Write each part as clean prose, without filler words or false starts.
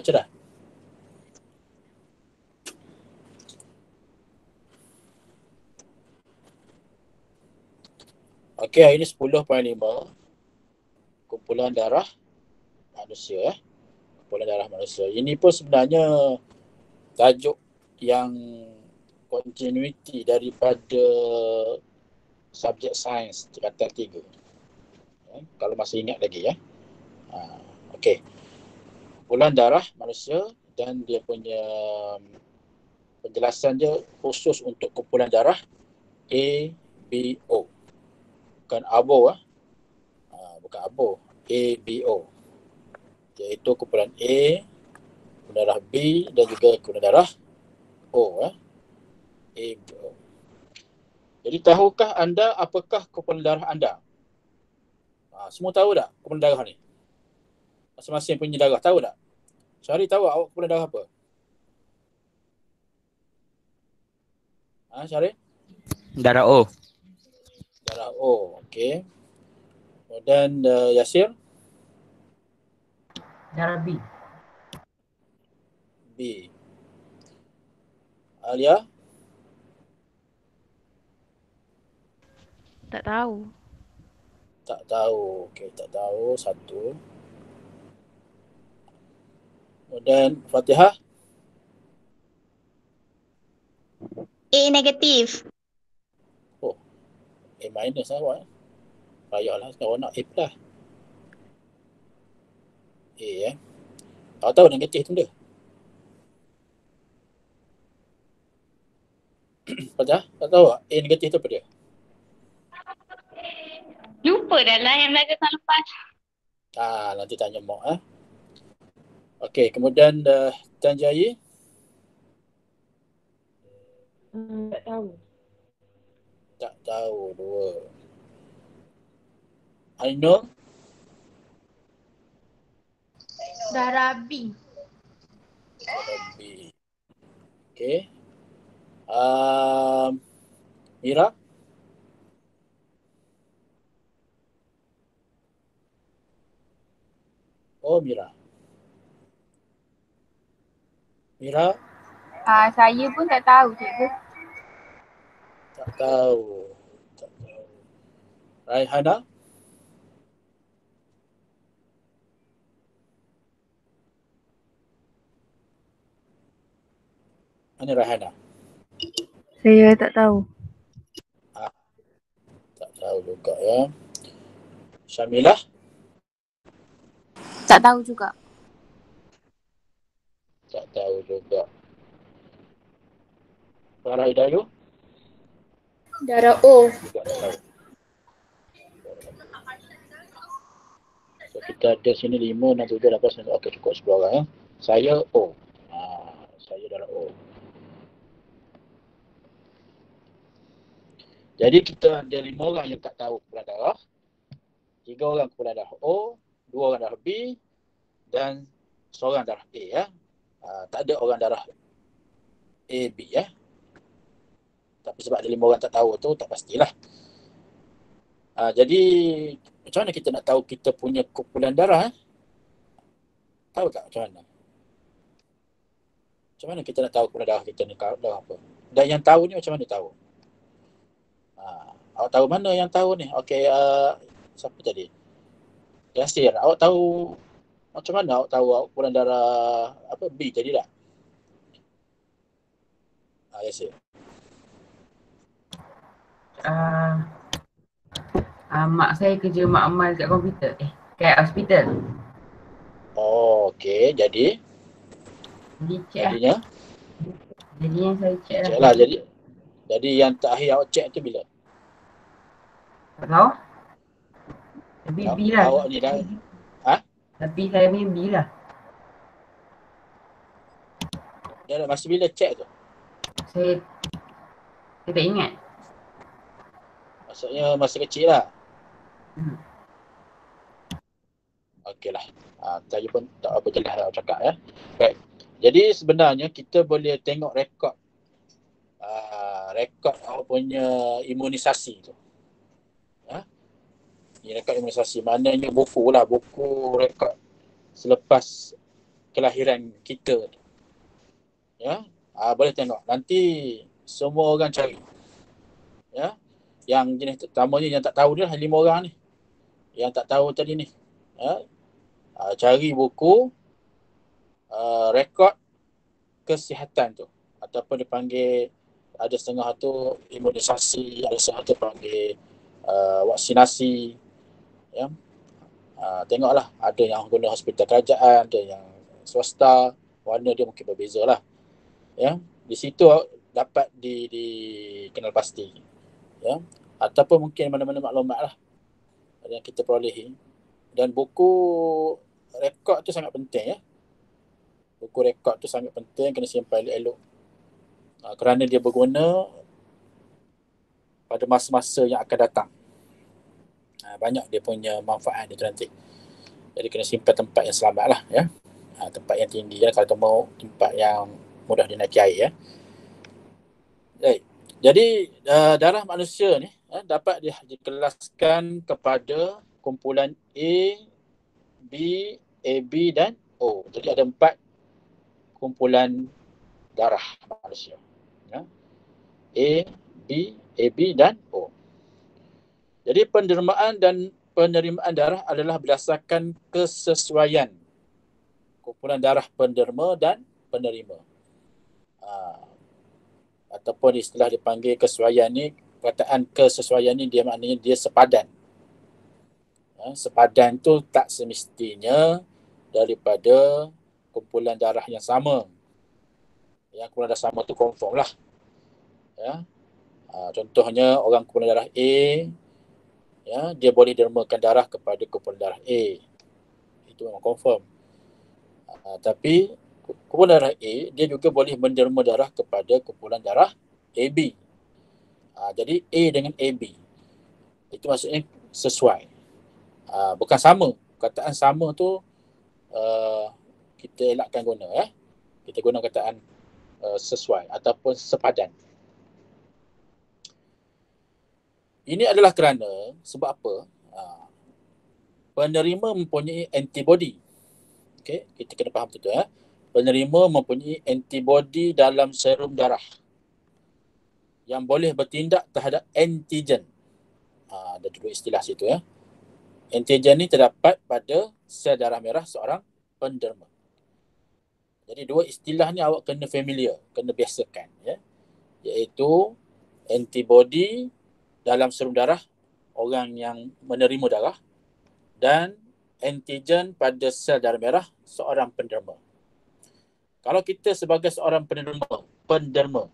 baca dah. Okey, hari ni 10.5 kumpulan darah manusia. Kumpulan darah manusia. Ini pun sebenarnya tajuk yang continuity daripada subjek sains tingkatan 3. Kalau masih ingat lagi ya. Okey. Kumpulan darah manusia dan dia punya penjelasan dia khusus untuk kumpulan darah A, B, O. Bukan ABO bukan ABO, A, B, O. Iaitu kumpulan A, kumpulan darah B dan juga kumpulan darah O. A, B, O. Jadi tahukah anda apakah kumpulan darah anda? Semua tahu tak kumpulan darah ni? Masing-masing punya darah tahu tak? Syahri tahu awak kumpulan darah apa? Syahri? Darah O. Darah O, okey. Dan Yasir? Darah B. B. Alia? Tak tahu. Tak tahu. Okey, tak tahu. Satu. Dan Fatihah? A negatif. Oh, A minus awak. Payahlah sekarang nak A plus. A Awak tahu negatif tu dia? Fatihah? Tak tahu tak? A negatif tu apa dia? Lupa dah lah yang belajar tahun lepas. Nanti tanya Mak. Okey, kemudian Tan Jai? Tak tahu. Tak tahu. 2. Ainul? Darah B. B. Okey. Mira? Oh, Mira. Mira? Saya pun tak tahu, cikgu. Tak tahu. Raihana? Mana Raihana? Saya tak tahu. Tak tahu juga ya. Syamilah? Tak tahu juga. Tak tahu juga. Farah Hidayu? Darah O. Juga tak tahu. So kita ada sini 5, 6, 7, 8, 9. Okey, cukup 10 orang ya. Saya O. Saya darah O. Jadi kita ada 5 orang yang tak tahu kumpulan darah. 3 orang kumpulan darah O, 2 orang darah B dan seorang darah A ya. Tak ada orang darah A, B ya. Tapi sebab ada 5 orang tak tahu tu, tak pastilah. Jadi macam mana kita nak tahu kita punya kumpulan darah? Tahu tak macam mana? Macam mana kita nak tahu kumpulan darah kita ni darah apa? Dan yang tahu ni macam mana tahu? Awak tahu mana yang tahu ni? Okey, siapa tadi? Yasir, awak tahu macam mana awak tahu awak kumpulan darah apa B tadi tak? Yasir. Mak saya kerja mak amal kat komputer. Kat hospital. Oh, okey. Jadi check jadinya? Jadinya saya check Check lah. Jadi yang terakhir awak check tu bila? Tak tahu. Tapi B lah. Awak ni dah. Tapi saya punya B lah. Dia masa bila check tu? Saya tak ingat. Maksudnya masa kecil lah. Okey lah. Saya pun tak apa jelas awak cakap ya. Baik. Jadi sebenarnya kita boleh tengok rekod awak punya imunisasi tu. Ini rekod imunisasi. Maknanya buku rekod selepas kelahiran kita. Ya, boleh tengok. Nanti semua orang cari. Ya, yang jenis pertamanya yang tak tahu dia 5 orang ni. Yang tak tahu tadi ni. Ya, cari buku rekod kesihatan tu. Ataupun dipanggil, ada setengah tu imunisasi, ada setengah tu panggil vaksinasi. Ya. Tengoklah, ada yang guna hospital kerajaan, ada yang swasta, warna dia mungkin berbeza lah. Ya, di situ dapat dikenal pasti. Ya, ataupun mungkin mana-mana maklumat lah yang kita perolehi. Dan buku rekod tu sangat penting, ya. Buku rekod tu sangat penting, kena simpan elok-elok. Kerana dia berguna pada masa-masa yang akan datang. Banyak dia punya manfaat dia tu nanti. Jadi kena simpan tempat yang selamat lah, ya. Tempat yang tinggi lah, kalau mau tempat yang mudah dinaiki air, ya. Baik. Jadi darah manusia ni dapat dikelaskan kepada kumpulan A, B, AB dan O. Jadi ada 4 kumpulan darah manusia. Ya. A, B, AB dan O. Jadi pendermaan dan penerimaan darah adalah berdasarkan kesesuaian kumpulan darah penderma dan penerima. Ataupun istilah dipanggil kesesuaian ni, perkataan kesesuaian ni dia maknanya dia sepadan. Sepadan tu tak semestinya daripada kumpulan darah yang sama. Yang kumpulan darah sama tu confirm lah. Ya. Contohnya orang kumpulan darah A, ya, dia boleh dermakan darah kepada kumpulan darah A. Itu memang confirm. Tapi kumpulan darah A, dia juga boleh menderma darah kepada kumpulan darah AB. Jadi A dengan AB. Itu maksudnya sesuai. Bukan sama. Kataan sama tu kita elakkan guna. Kita guna kataan sesuai ataupun sepadan. Ini adalah kerana, sebab apa? Penerima mempunyai antibody. Okay? Kita kena faham betul. Penerima mempunyai antibody dalam serum darah yang boleh bertindak terhadap antigen. Ada dua istilah situ. Antigen ni terdapat pada sel darah merah seorang penderma. Jadi dua istilah ni awak kena familiar, kena biasakan. Iaitu antibody dalam serum darah orang yang menerima darah dan antigen pada sel darah merah seorang penderma. Kalau kita sebagai seorang penderma,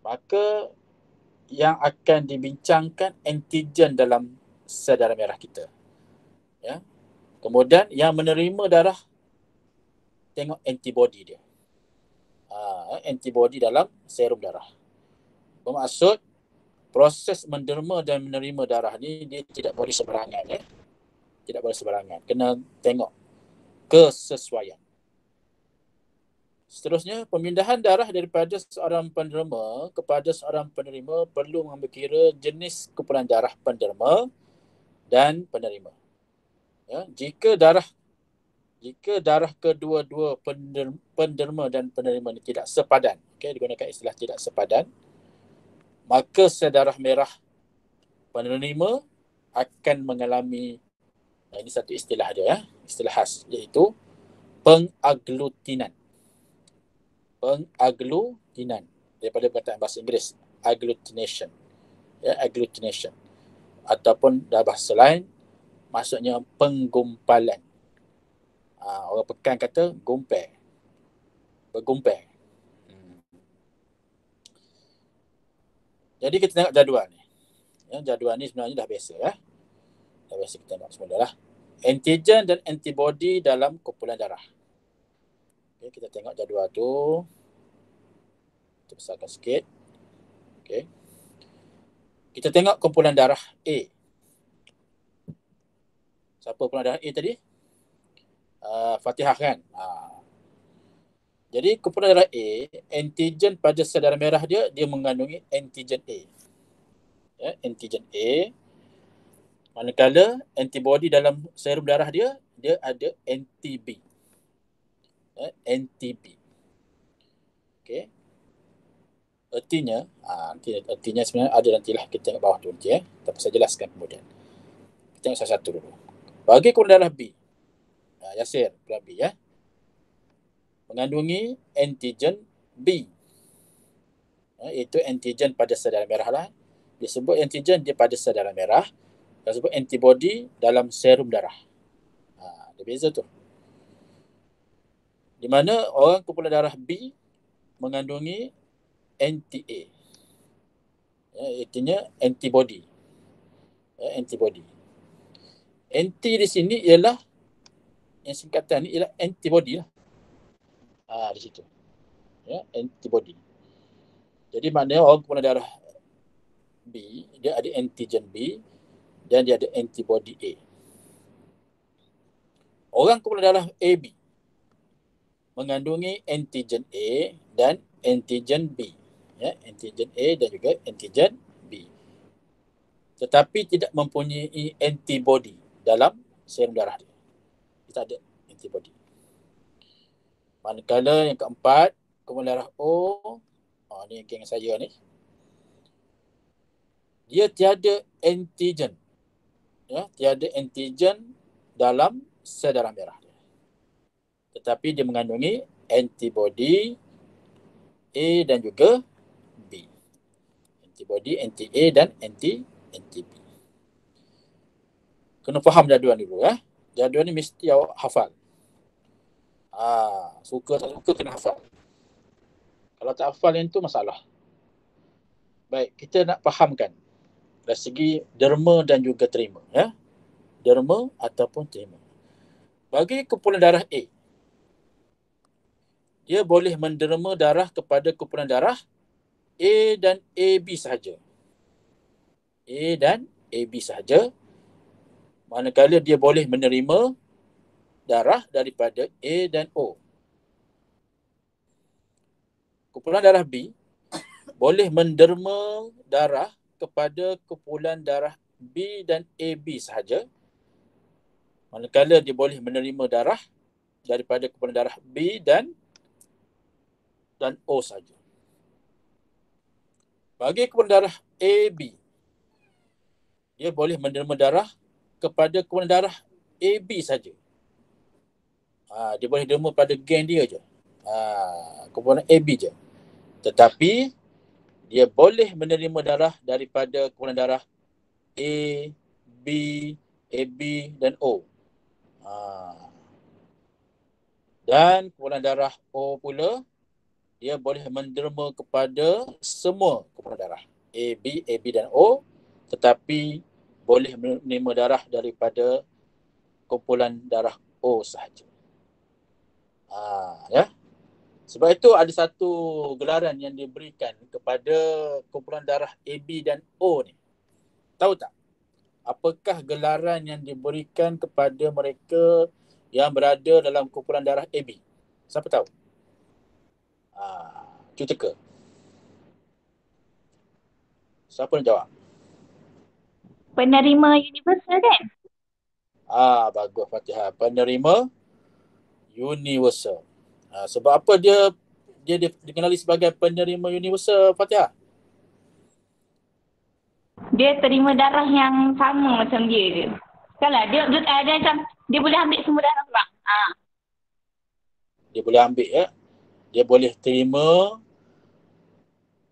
maka yang akan dibincangkan antigen dalam sel darah merah kita. Kemudian yang menerima darah tengok antibody dia. Antibody dalam serum darah. Bermaksud proses menderma dan menerima darah ni dia tidak boleh sembarangan. Tidak boleh sembarangan. Kena tengok kesesuaian. Seterusnya, pemindahan darah daripada seorang penderma kepada seorang penerima perlu mengambil kira jenis kumpulan darah penderma dan penerima. Jika darah kedua-dua penderma dan penerima ini tidak sepadan, digunakan istilah tidak sepadan, maka sel darah merah penerima akan mengalami, ini satu istilah dia, istilah khas, iaitu pengaglutinan. Pengaglutinan daripada perkataan bahasa Inggeris, agglutination. Agglutination. Ataupun dalam bahasa lain, maksudnya penggumpalan. Orang Pekan kata gumpal. Bergumpal. Jadi kita tengok jadual ni. Jadual ni sebenarnya dah biasa. Dah biasa kita tengok semula lah. Antigen dan antibody dalam kumpulan darah. Kita tengok jadual tu. Kita besarkan sikit. Kita tengok kumpulan darah A. Siapa kumpulan darah A tadi? Fatihah kan? Jadi kumpulan darah A, antigen pada sel darah merah dia mengandungi antigen A. Antigen A. Manakala antibody dalam serum darah dia ada anti-B. NTB. Okey. Artinya sebenarnya ada nantilah kita tengok bawah tu nanti tapi saya jelaskan kemudian. Kita tengok satu-satu dulu. Bagi kumpulan darah B, Yasir, kumpulan B mengandungi antigen B. Iaitu antigen pada sel darah merah lah. Disebut antigen dia pada sel darah merah. Disebut antibody dalam serum darah. Ada beza tu. Di mana orang kumpulan darah B mengandungi anti-A. Artinya antibody. Antibody. Anti di sini ialah yang singkatan ni ialah antibody lah. Di situ. Antibody. Jadi maknanya orang kumpulan darah B, dia ada antigen B dan dia ada antibody A. Orang kumpulan darah AB mengandungi antigen A dan antigen B. Antigen A dan juga antigen B. Tetapi tidak mempunyai antibody dalam serum darah dia. Dia tak ada antibody. Manakala yang keempat, kumpulan darah O, ni geng saya ni. Dia tiada antigen. Tiada antigen dalam sel darah merah dia. Tetapi dia mengandungi antibody A dan juga B. Antibody, anti-A dan anti-B. Kena faham jadual dulu. Jadual ni mesti awak hafal. Suka tak suka kena hafal. Kalau tak hafal yang tu masalah. Baik, kita nak fahamkan dari segi derma dan juga terima. Derma ataupun terima. Bagi kumpulan darah A, dia boleh menderma darah kepada kumpulan darah A dan AB sahaja. A dan AB sahaja. Manakala dia boleh menerima darah daripada A dan O. Kumpulan darah B boleh menderma darah kepada kumpulan darah B dan AB sahaja. Manakala dia boleh menerima darah daripada kumpulan darah B dan O saja. Bagi kumpulan darah AB, dia boleh menerima darah kepada kumpulan darah AB saja. Dia boleh derma pada geng dia je. Kumpulan AB je. Tetapi dia boleh menerima darah daripada kumpulan darah A, B, AB dan O. Dan kumpulan darah O pula, dia boleh menderma kepada semua kumpulan darah A, B, AB dan O, tetapi boleh menerima darah daripada kumpulan darah O sahaja. Sebab itu ada satu gelaran yang diberikan kepada kumpulan darah AB dan O ni. Tahu tak? Apakah gelaran yang diberikan kepada mereka yang berada dalam kumpulan darah AB? Siapa tahu? Cuba teka. Siapa nak jawab? Penerima universal kan? Bagus Fatihah. Penerima universal. Sebab apa dia dikenali sebagai penerima universal, Fatihah? Dia terima darah yang sama macam dia je. Kalau dia macam dia boleh ambil semua darah orang. Dia boleh ambil Dia boleh terima,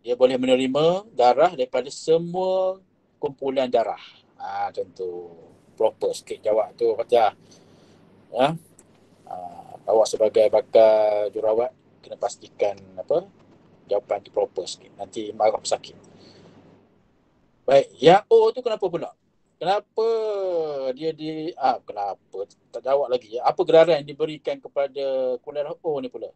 dia boleh menerima darah daripada semua kumpulan darah. Macam tu. Proper sikit jawab tu, Fatihah. Awak sebagai bakal jurawat kena pastikan jawapan tu proper sikit. Nanti marah pesakit. Baik, yang O tu kenapa pula? Kenapa dia kenapa? Tak jawab lagi. Apa gelaran yang diberikan kepada kumpulan darah O ni pula?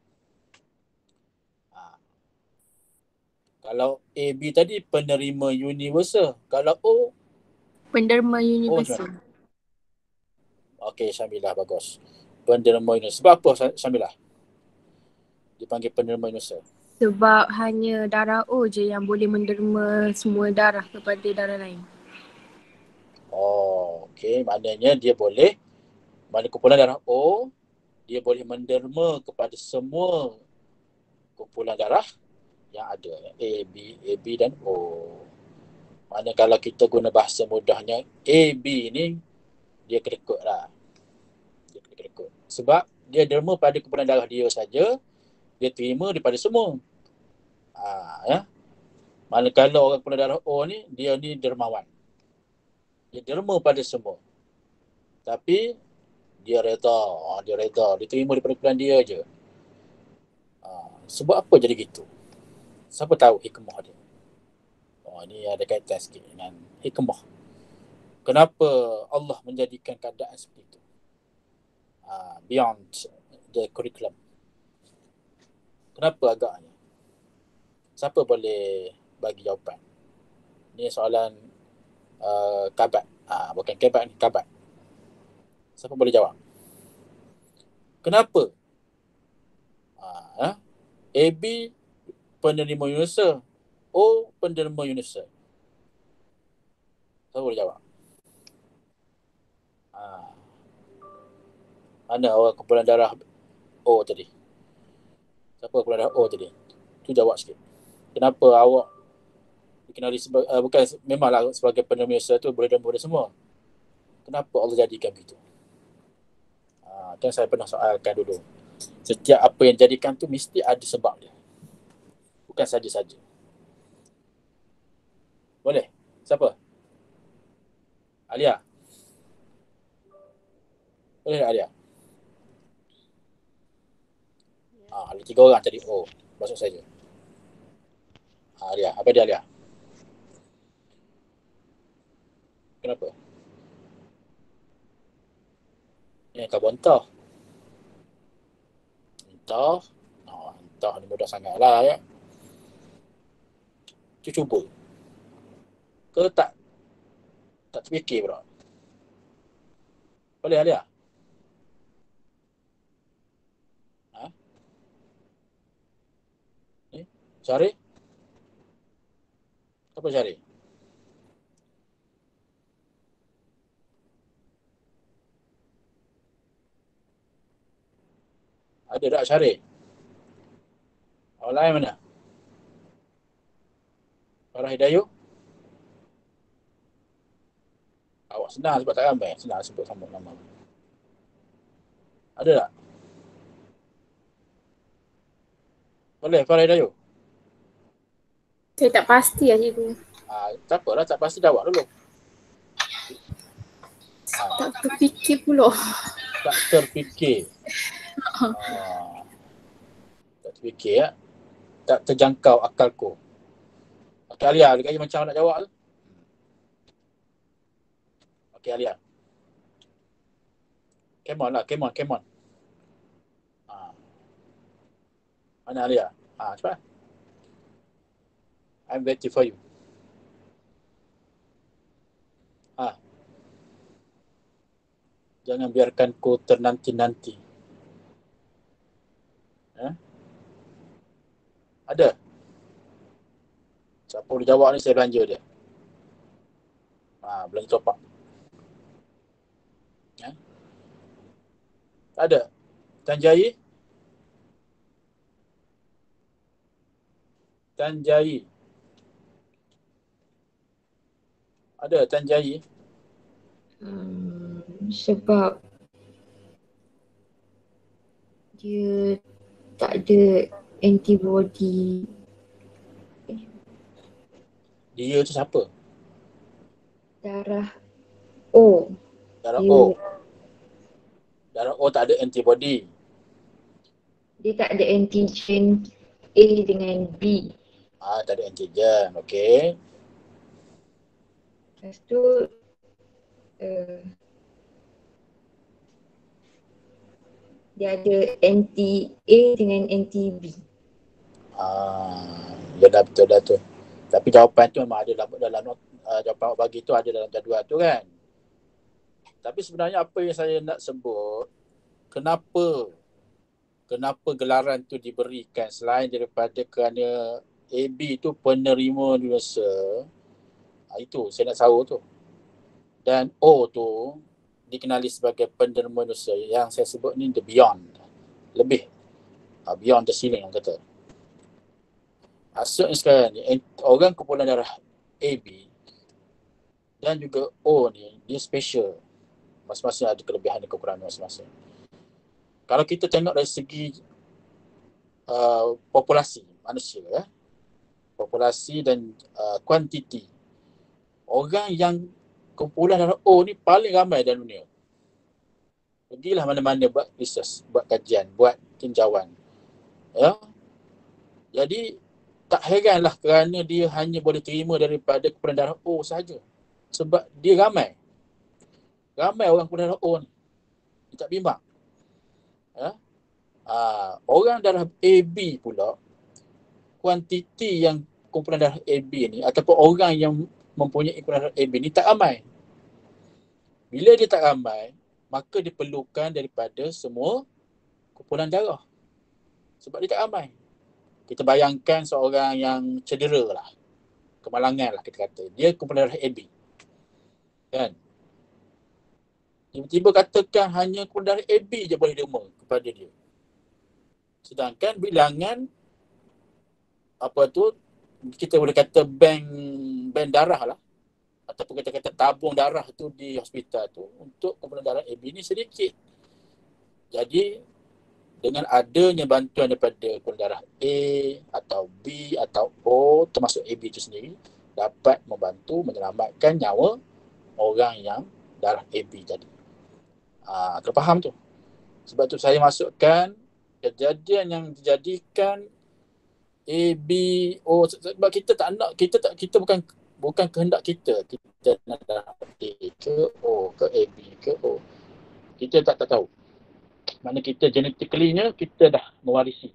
Kalau AB tadi penerima universal. Kalau O? Penderma universal. Okey, Syamilah bagus. Penderma universal. Sebab apa Syamilah dipanggil penderma universal? Sebab hanya darah O je yang boleh menderma semua darah kepada darah lain. Okey, maknanya dia boleh, kumpulan darah O dia boleh menderma kepada semua kumpulan darah yang ada, A, B dan O. Mana kalau kita guna bahasa mudahnya, AB ni dia kerekut lah. Dia kerekut. Sebab dia derma pada kumpulan darah dia saja, dia terima daripada semua. Ya. Manakala orang kumpulan darah O ni, dia ni dermawan. Dia derma pada semua. Tapi dia reda. Dia terima daripada kumpulan dia je. Sebab apa jadi gitu? Siapa tahu hikmah dia? Ini ada kaitan sikit dengan hikmah. Kenapa Allah menjadikan keadaan seperti itu? Beyond the curriculum. Kenapa agaknya? Siapa boleh bagi jawapan? Ini soalan kabat. Bukan kebat ni, kabat. Siapa boleh jawab? Kenapa? AB penerima UNISA, O penerima UNISA. Siapa boleh jawab? Mana orang kumpulan darah O tadi? Siapa kumpulan darah O tadi? Tu jawab sikit. Kenapa awak dikenali sebagai, bukan memanglah sebagai penerima UNISA tu boleh dan boleh semua. Kenapa Allah jadikan begitu? Kan saya pernah soalkan dulu. Setiap apa yang jadikan tu mesti ada sebab dia. Bukan saja-saja. Boleh? Siapa? Alia? Boleh tak Alia? Ada 3 orang tadi. Masuk saja. Alia. Apa dia Alia? Kenapa? Kau bontah. Entah ni mudah sangat lah ya. Cuba. Ke tak terfikir bro? Boleh Alia? Syari? Apa Syari? Ada tak Syari? Orang lain mana? Farah Hidayu? Awak senang sebab tak ramai. Senang sebut sama nama. Ada tak? Boleh Farah Hidayu? Saya tak pasti lah cikgu. Tak apalah, tak pasti jawab dulu. Tak terfikir pula. Tak terfikir. Tak terfikir ya. Tak terjangkau akalku. Okey Alia, dia macam nak jawab tu. Okey Alia. Come on lah, come on. Mana Alia? Cepat. I'm waiting for you. Jangan biarkan ku ternanti-nanti. Ada? Siapa boleh jawab ni saya belanja dia. Belanja top up. Tak ada? Tanjai? Ada Tanjai? Sebab dia tak ada antibody. Dia tu siapa? Darah O. Darah Dia, O. Darah O tak ada antibody. dia tak ada antigen A dengan B. Tak ada antigen. Okey. Lepas tu dia ada anti A dengan anti B. Ya dah betul dah tu. Tapi jawapan tu memang ada dalam jawapan awak bagi tu ada dalam jadual tu kan. Tapi sebenarnya apa yang saya nak sebut, kenapa gelaran tu diberikan selain daripada kerana AB tu penerima UNISA, itu saya nak tahu tu. Dan O tu dikenali sebagai penerima UNISA yang saya sebut ni the beyond. lebih. Beyond the ceiling orang kata. Maksudnya sekarang ni, orang kumpulan darah AB dan juga O ni, dia special. Masing-masing ada kelebihan dan kekurangan masing-masing. Kalau kita tengok dari segi populasi manusia, populasi dan kuantiti, orang yang kumpulan darah O ni paling ramai dalam dunia. Pergilah mana-mana buat research, buat kajian, buat tinjauan. Ya. Jadi tak heranlah kerana dia hanya boleh terima daripada kumpulan darah O sahaja. Sebab dia ramai. Ramai orang kumpulan darah O ni. Dia tak bimbang. Ya. Orang darah AB pula, kuantiti yang kumpulan darah AB ni ataupun orang yang mempunyai kumpulan darah AB ni tak ramai. Bila dia tak ramai, maka diperlukan daripada semua kumpulan darah. Sebab dia tak ramai. Kita bayangkan seorang yang cedera lah, kemalangan lah kita kata. Dia kumpulan darah AB. Kan? Tiba-tiba katakan hanya kumpulan darah AB je boleh derma kepada dia. Sedangkan bilangan kita boleh kata bank darah lah, ataupun kita kata tabung darah tu di hospital tu untuk kumpulan darah AB ni sedikit. Jadi dengan adanya bantuan daripada kumpulan darah A atau B atau O, termasuk AB itu sendiri, dapat membantu menyelamatkan nyawa orang yang darah AB tadi. Kau faham tu? Sebab tu saya masukkan kejadian yang dijadikan AB, O, sebab kita tak nak, kita bukan kehendak kita nak darah A ke O ke AB ke O. Kita tak tahu. Mana kita genetically-nya kita dah mewarisi.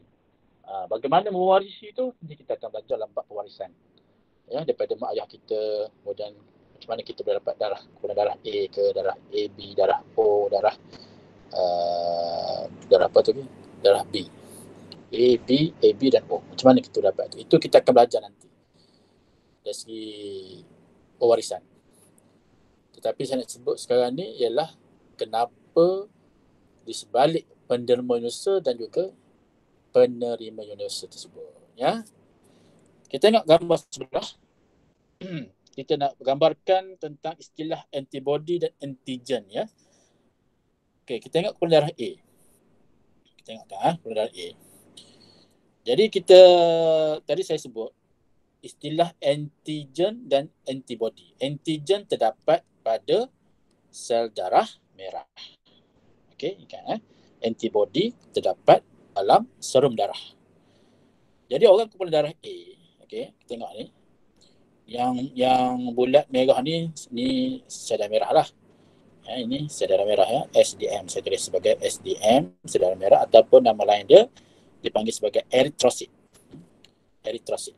Bagaimana mewarisi tu, nanti kita akan belajar dalam bab pewarisan. Ya, daripada mak ayah kita, kemudian macam mana kita boleh dapat darah, kemudian darah A ke, darah AB, darah O, darah apa tu? Darah B. A, B, AB dan O. Macam mana kita dapat tu? Itu kita akan belajar nanti. Dari segi pewarisan. Tetapi saya nak sebut sekarang ni ialah kenapa di sebalik penderma universal dan juga penerima universal tersebut. Ya. Kita tengok gambar sebelah. Kita nak gambarkan tentang istilah antibody dan antigen. Ya. Okey, kita tengok kumpulan darah A. Kita tengok kumpulan darah A. Jadi tadi saya sebut istilah antigen dan antibody. Antigen terdapat pada sel darah merah. Okey, ingat antibody terdapat dalam serum darah. Jadi orang kumpulan darah A, okey, kita tengok ni. Yang bulat merah ni sel darah merah lah. Ini sel darah merah ya, SDM. Saya tulis sebagai SDM, sel darah merah, ataupun nama lain dia dipanggil sebagai eritrosit. Eritrosit.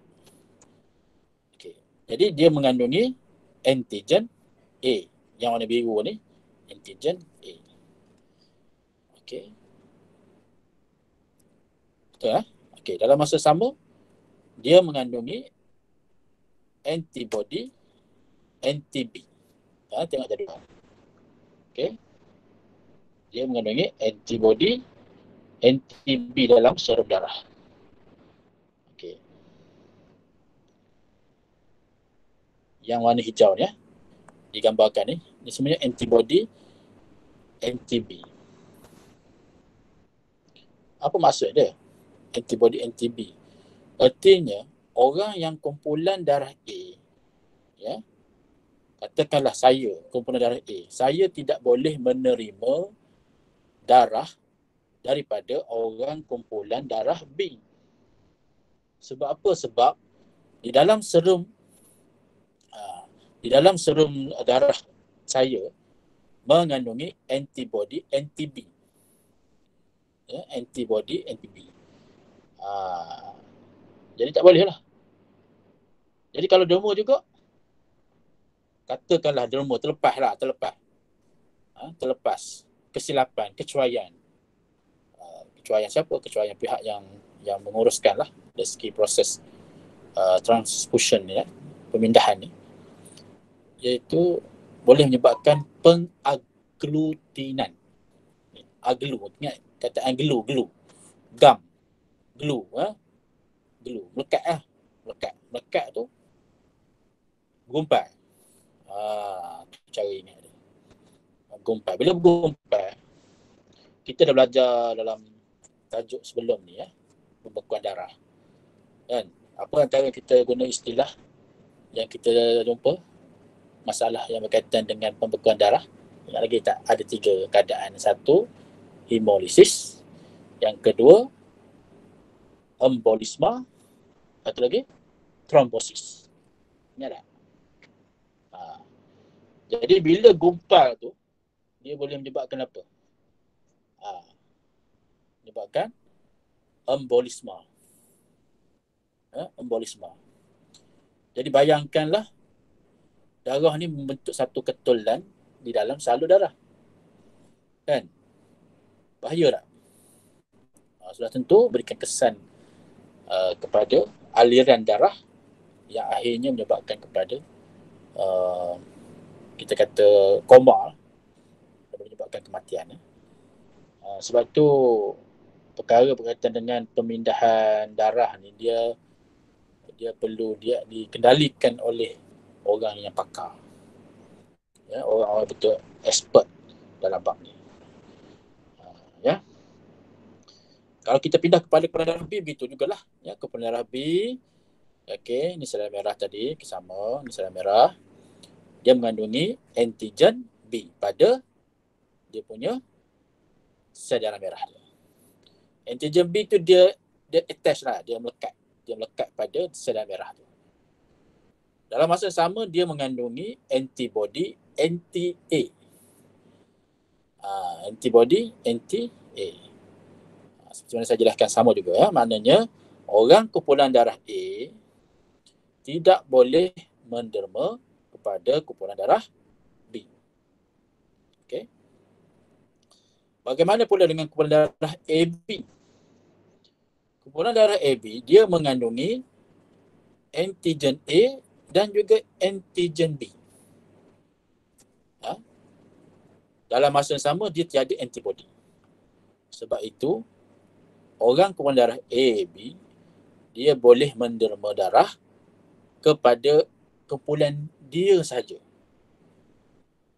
Okey. Jadi dia mengandungi antigen A. Yang warna biru ni antigen A. Okey. Betul Okey, dalam masa sama dia mengandungi antibody anti-B. Tengok jadual. Okey. Dia mengandungi antibody anti-B dalam serum darah. Okey. Yang warna hijau ni digambarkan ni sebenarnya antibody anti-B. Apa maksud dia? Antibody anti-B. Artinya orang yang kumpulan darah A, ya, katakanlah saya kumpulan darah A, saya tidak boleh menerima darah daripada orang kumpulan darah B. Sebab apa? Sebab di dalam serum darah saya mengandungi antibody anti-B. Ya, antibody anti-B. Jadi tak boleh lah. Jadi kalau derma juga, katakanlah derma terlepas kesilapan, kecuaian. Kecuaian siapa? Kecuaian pihak yang menguruskan lah dari segi proses transfusion ni, pemindahan ni, iaitu boleh menyebabkan pengaglutinan. Ingat kata glue. gum, glue, glue, melekat tu gumpal. Cara ingat dia. Gumpal. Bila gumpal, kita dah belajar dalam tajuk sebelum ni pembekuan darah. Kan? Apa antara kita guna istilah yang kita jumpa masalah yang berkaitan dengan pembekuan darah? Ingat lagi tak? Ada 3 keadaan. 1, hemolisis. Yang kedua, embolisma. Satu lagi, trombosis. Ingat tak? Jadi bila gumpal tu, dia boleh menyebabkan apa? Menyebabkan embolisma. Embolisma. Jadi bayangkanlah darah ni membentuk satu ketulan di dalam salur darah. Kan? Bahaya tak? Sudah tentu berikan kesan kepada aliran darah yang akhirnya menyebabkan kepada kita kata koma, menyebabkan kematian. Sebab tu perkara berkaitan dengan pemindahan darah ni dia perlu dikendalikan oleh orang yang pakar. Orang-orang betul expert dalam bab ni. Kalau kita pindah kepada kumpulan darah B, begitu jugalah. Kumpulan darah B, okey, ni sel merah tadi, sama, ni sel merah. Dia mengandungi antigen B pada dia punya sel darah merah dia. Antigen B tu dia attach lah, dia melekat pada sel darah merah tu. Dalam masa yang sama dia mengandungi antibody anti-A. Antibody anti-A. Seperti mana saya jelaskan sama juga maknanya orang kumpulan darah A tidak boleh menderma kepada kumpulan darah B. Okey. Bagaimana pula dengan kumpulan darah AB? Kumpulan darah AB dia mengandungi antigen A dan juga antigen B. Dalam masa yang sama dia tiada antibody. Sebab itu orang kumpulan darah AB dia boleh menderma darah kepada kumpulan dia saja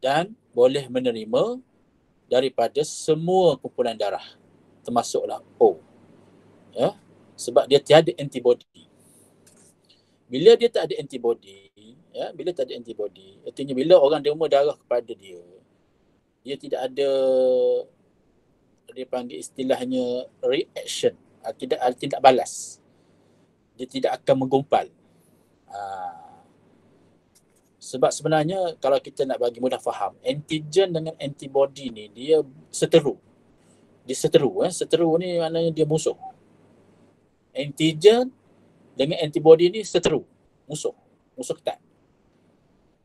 dan boleh menerima daripada semua kumpulan darah termasuklah O. Sebab dia tiada antibody. Bila dia tak ada antibody, artinya bila orang derma darah kepada dia tidak ada, dia panggil istilahnya reaction, tidak balas. Dia tidak akan menggumpal. Sebab sebenarnya kalau kita nak bagi mudah faham, antigen dengan antibody ni dia seteru. Seteru ni maknanya dia musuh. Antigen dengan antibody ni seteru, musuh ketat.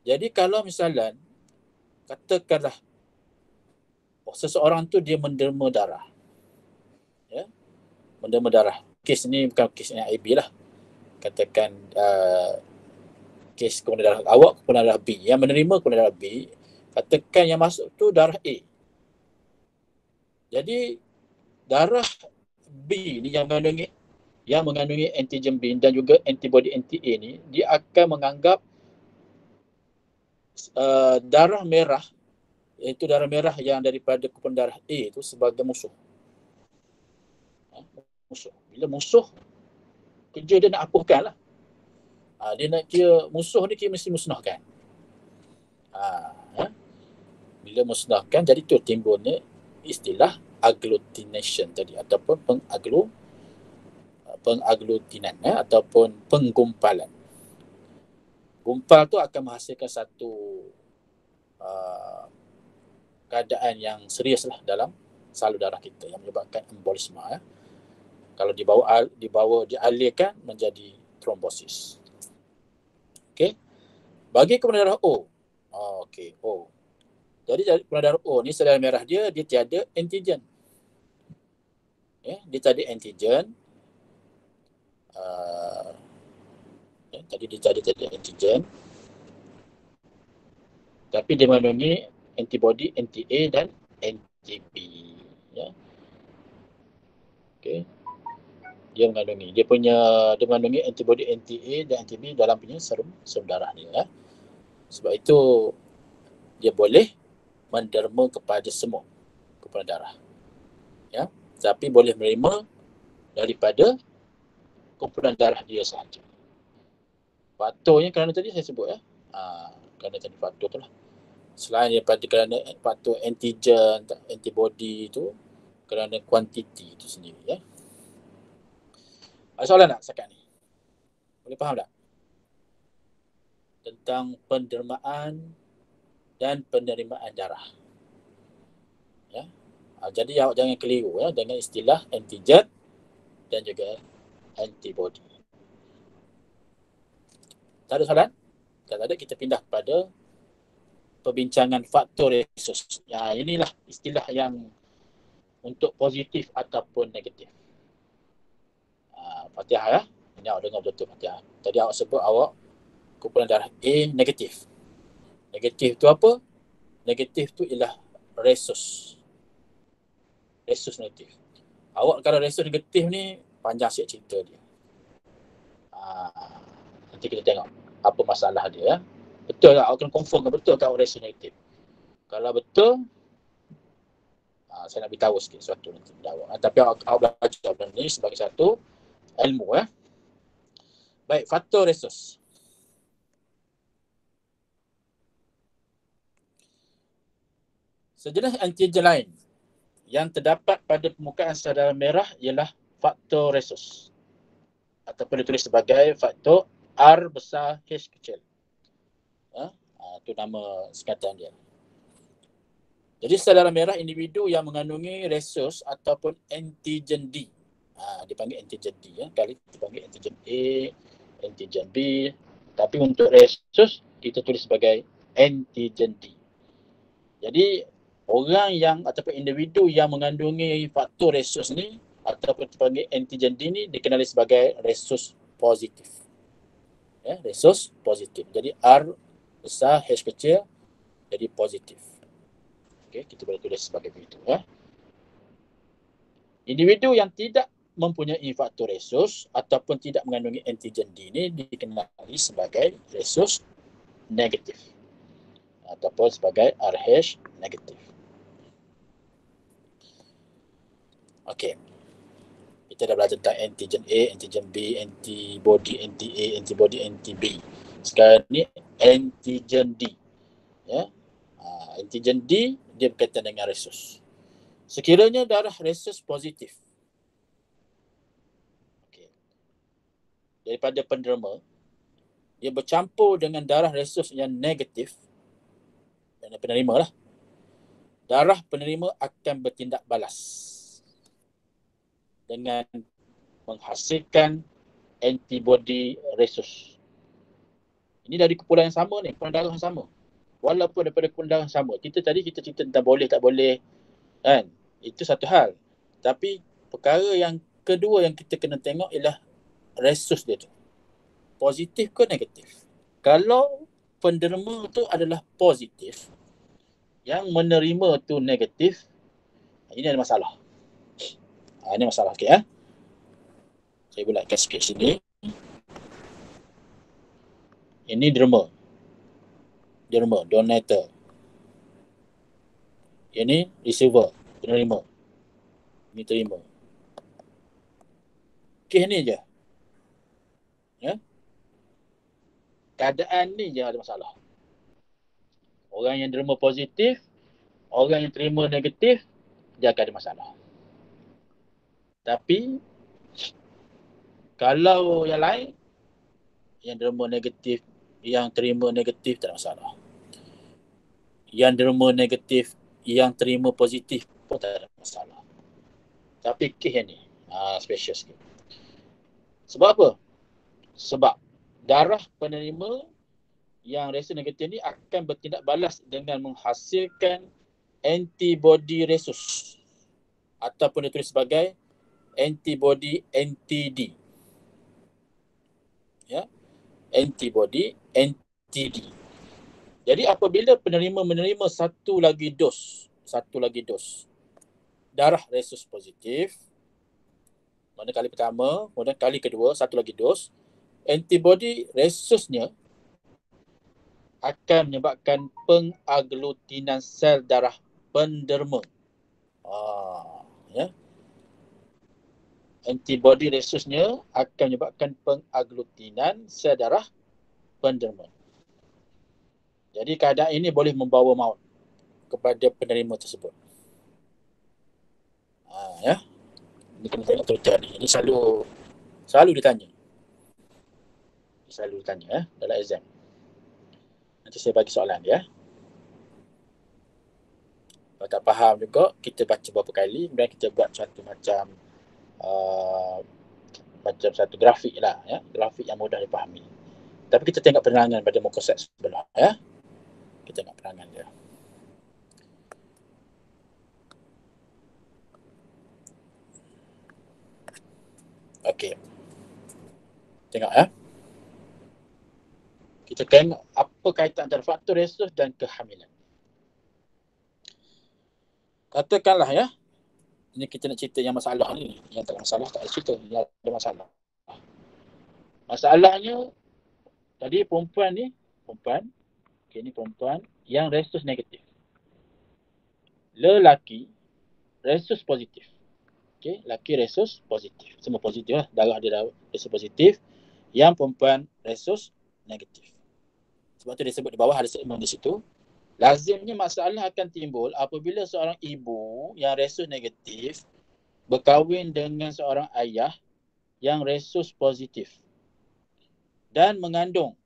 Jadi kalau misalnya katakanlah seseorang tu dia menderma darah. Menderma darah. Kes ni bukan kes yang AB lah. Katakan kes kumpulan darah awak, kumpulan darah B. Yang menerima kumpulan darah B, katakan yang masuk tu darah A. Jadi darah B ni yang mengandungi antigen B dan juga antibody anti-A ni, dia akan menganggap darah merah, iaitu darah merah yang daripada kumpulan darah A itu sebagai musuh. Bila musuh, kerja dia nak apuhkan lah. Dia nak kira musuh ni mesti musnahkan. Bila musnahkan, jadi tu timbulnya istilah agglutination tadi ataupun pengaglutinan ataupun penggumpalan. Gumpal tu akan menghasilkan satu keadaan yang serius lah dalam salur darah kita yang menyebabkan embolisma. Kalau dialirkan menjadi trombosis. Okey. Bagi kumpulan darah O. O. Jadi kumpulan darah O ni sel darah merah dia tiada antigen. Dia tiada antigen. Tadi dia tiada antigen. Tapi dia mengandungi antibody anti-A dan anti-B. Okey. Dia mengandungi antibody anti-A dan anti-B dalam punya serum darah dia. Sebab itu dia boleh menderma kepada semua kumpulan darah. Ya, tapi boleh menerima daripada kumpulan darah dia sahaja. Faktornya kerana tadi saya sebut kerana tadi faktor tu lah. Selain daripada kerana faktor antigen, antibody itu, kerana kuantiti itu sendiri ya. Ada soalan tak setakat ni? Boleh faham tak? Tentang pendermaan dan penerimaan darah. Ya. Jadi awak jangan keliru ya dengan istilah antigen dan juga antibody. Tak ada soalan? Kalau ada, kita pindah kepada perbincangan faktor resus. Ya, inilah istilah yang untuk positif ataupun negatif. Fatihah ya. Ini awak dengar betul Fatihah. Tadi awak sebut awak kumpulan darah A negatif. Negatif tu apa? Negatif tu ialah resus. Resus negatif. Awak kalau resus negatif ni panjang sikit cerita dia. Nanti kita tengok apa masalah dia ya. Betul tak? Awak kena confirm kan betul tak awak resus negatif. Kalau betul, saya nak beritahu sikit sesuatu nanti pada awak. Tapi awak belajar benda ni sebagai satu ilmu ya. Baik, faktor resus. Sejenis antigen lain yang terdapat pada permukaan sel darah merah ialah faktor resus. Ataupun ditulis sebagai faktor R besar H kecil. Itu nama singkatan dia. Jadi sel darah merah individu yang mengandungi resus ataupun antigen D. Dipanggil antigen D ya. Kali dipanggil antigen A, antigen B. Tapi untuk resus kita tulis sebagai antigen D. Jadi orang yang ataupun individu yang mengandungi faktor resus ni ataupun dipanggil antigen D ni dikenali sebagai resus positif. Ya, resus positif. Jadi R besar H kecil jadi positif. Okey, kita boleh tulis sebagai begitu ya. Individu yang tidak mempunyai faktor resus ataupun tidak mengandungi antigen D ini dikenali sebagai resus negatif ataupun sebagai RH negatif. Okey. Kita dah belajar tentang antigen A, antigen B, antibody anti-A, antibody anti-B. Sekarang ni antigen D. Ya. Antigen D dia berkaitan dengan resus. Sekiranya darah resus positif, daripada penderma, dia bercampur dengan darah resus yang negatif, dan penerima lah. Darah penerima akan bertindak balas dengan menghasilkan antibody resus. Ini dari kumpulan yang sama ni, kumpulan darah yang sama. Walaupun daripada kumpulan darah yang sama. Kita cerita tentang boleh tak boleh kan. Itu satu hal. Tapi perkara yang kedua yang kita kena tengok ialah resus dia tu. Positif ke negatif? Kalau penderma tu adalah positif, yang menerima tu negatif, ini ada masalah. Ini masalah okey ya. Saya bulatkan sikit sini. Ini derma, donator. Ini receiver, penerima. Ini terima. Kes ni je. Ya. Keadaan ni je ada masalah. Orang yang derma positif, orang yang terima negatif, dia akan ada masalah. Tapi kalau yang lain, yang derma negatif, yang terima negatif, tak ada masalah. Yang derma negatif, yang terima positif pun tak ada masalah. Tapi kes yang ni special sikit. Sebab apa? Sebab darah penerima yang resus negatif ni akan bertindak balas dengan menghasilkan antibody resus ataupun ditulis sebagai antibody anti-D. Ya, antibody anti-D. Jadi apabila penerima menerima satu lagi dos darah resus positif, Kemudian kali pertama, kemudian kali kedua, satu lagi dos, antibody resusnya akan menyebabkan pengaglutinan sel darah penderma. Ya. Antibody resusnya akan menyebabkan pengaglutinan sel darah penderma. Jadi keadaan ini boleh membawa maut kepada penerima tersebut. Ya. Ini kena tengok tulisan ni. Ini selalu ditanya. Selalu ditanya dalam exam. Nanti saya bagi soalan dia. Kalau tak faham juga, kita baca beberapa kali, kemudian kita buat satu macam satu grafik lah, ya, grafik yang mudah dipahami. Tapi kita tengok penerangan pada muka set sebelah, ya. Kita tengok penerangan dia. Okey. Tengok, ya. Kita tengok apa kaitan antara faktor resus dan kehamilan. Katakanlah, ya, ini kita nak cerita yang masalah ni. Yang tak ada masalah, tak ada cerita. Yang ada masalah. Masalahnya, tadi perempuan ni, ni perempuan yang resus negatif. Lelaki, resus positif. Okey, lelaki resus positif. Semua positif lah. Darah dia resus positif. Yang perempuan resus negatif. Sebab tu dia sebut di bawah ada statement di situ. Lazimnya masalah akan timbul apabila seorang ibu yang resus negatif berkahwin dengan seorang ayah yang resus positif dan mengandung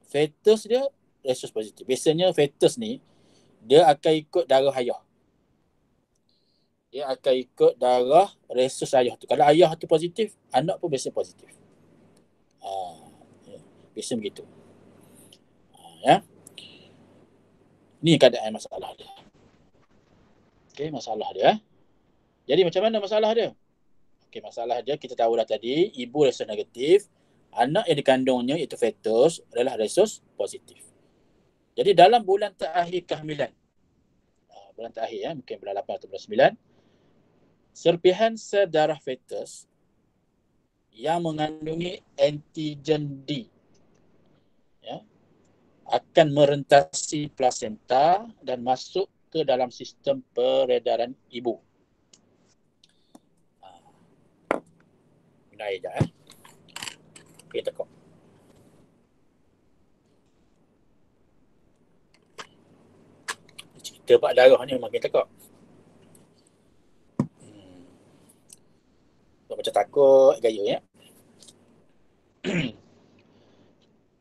fetus dia resus positif. Biasanya fetus ni dia akan ikut darah ayah. Dia akan ikut darah resus ayah tu. Kalau ayah tu positif, anak pun biasanya positif. Biasa begitu. Ya. Ni keadaan masalah dia. Okey, masalah dia. Jadi macam mana masalah dia? Okey, masalah dia kita tahu dah tadi, ibu resus negatif, anak yang dikandungnya iaitu fetus adalah resus positif. Jadi dalam bulan terakhir kehamilan, bulan terakhir, ya, mungkin bulan 8 atau bulan 9, serpihan sel darah fetus yang mengandungi antigen D, ya, akan merentasi plasenta dan masuk ke dalam sistem peredaran ibu. Benda air sekejap. Okey, tekuk. Cerita bab darah ni makin tekuk. Macam takut gaya, ya.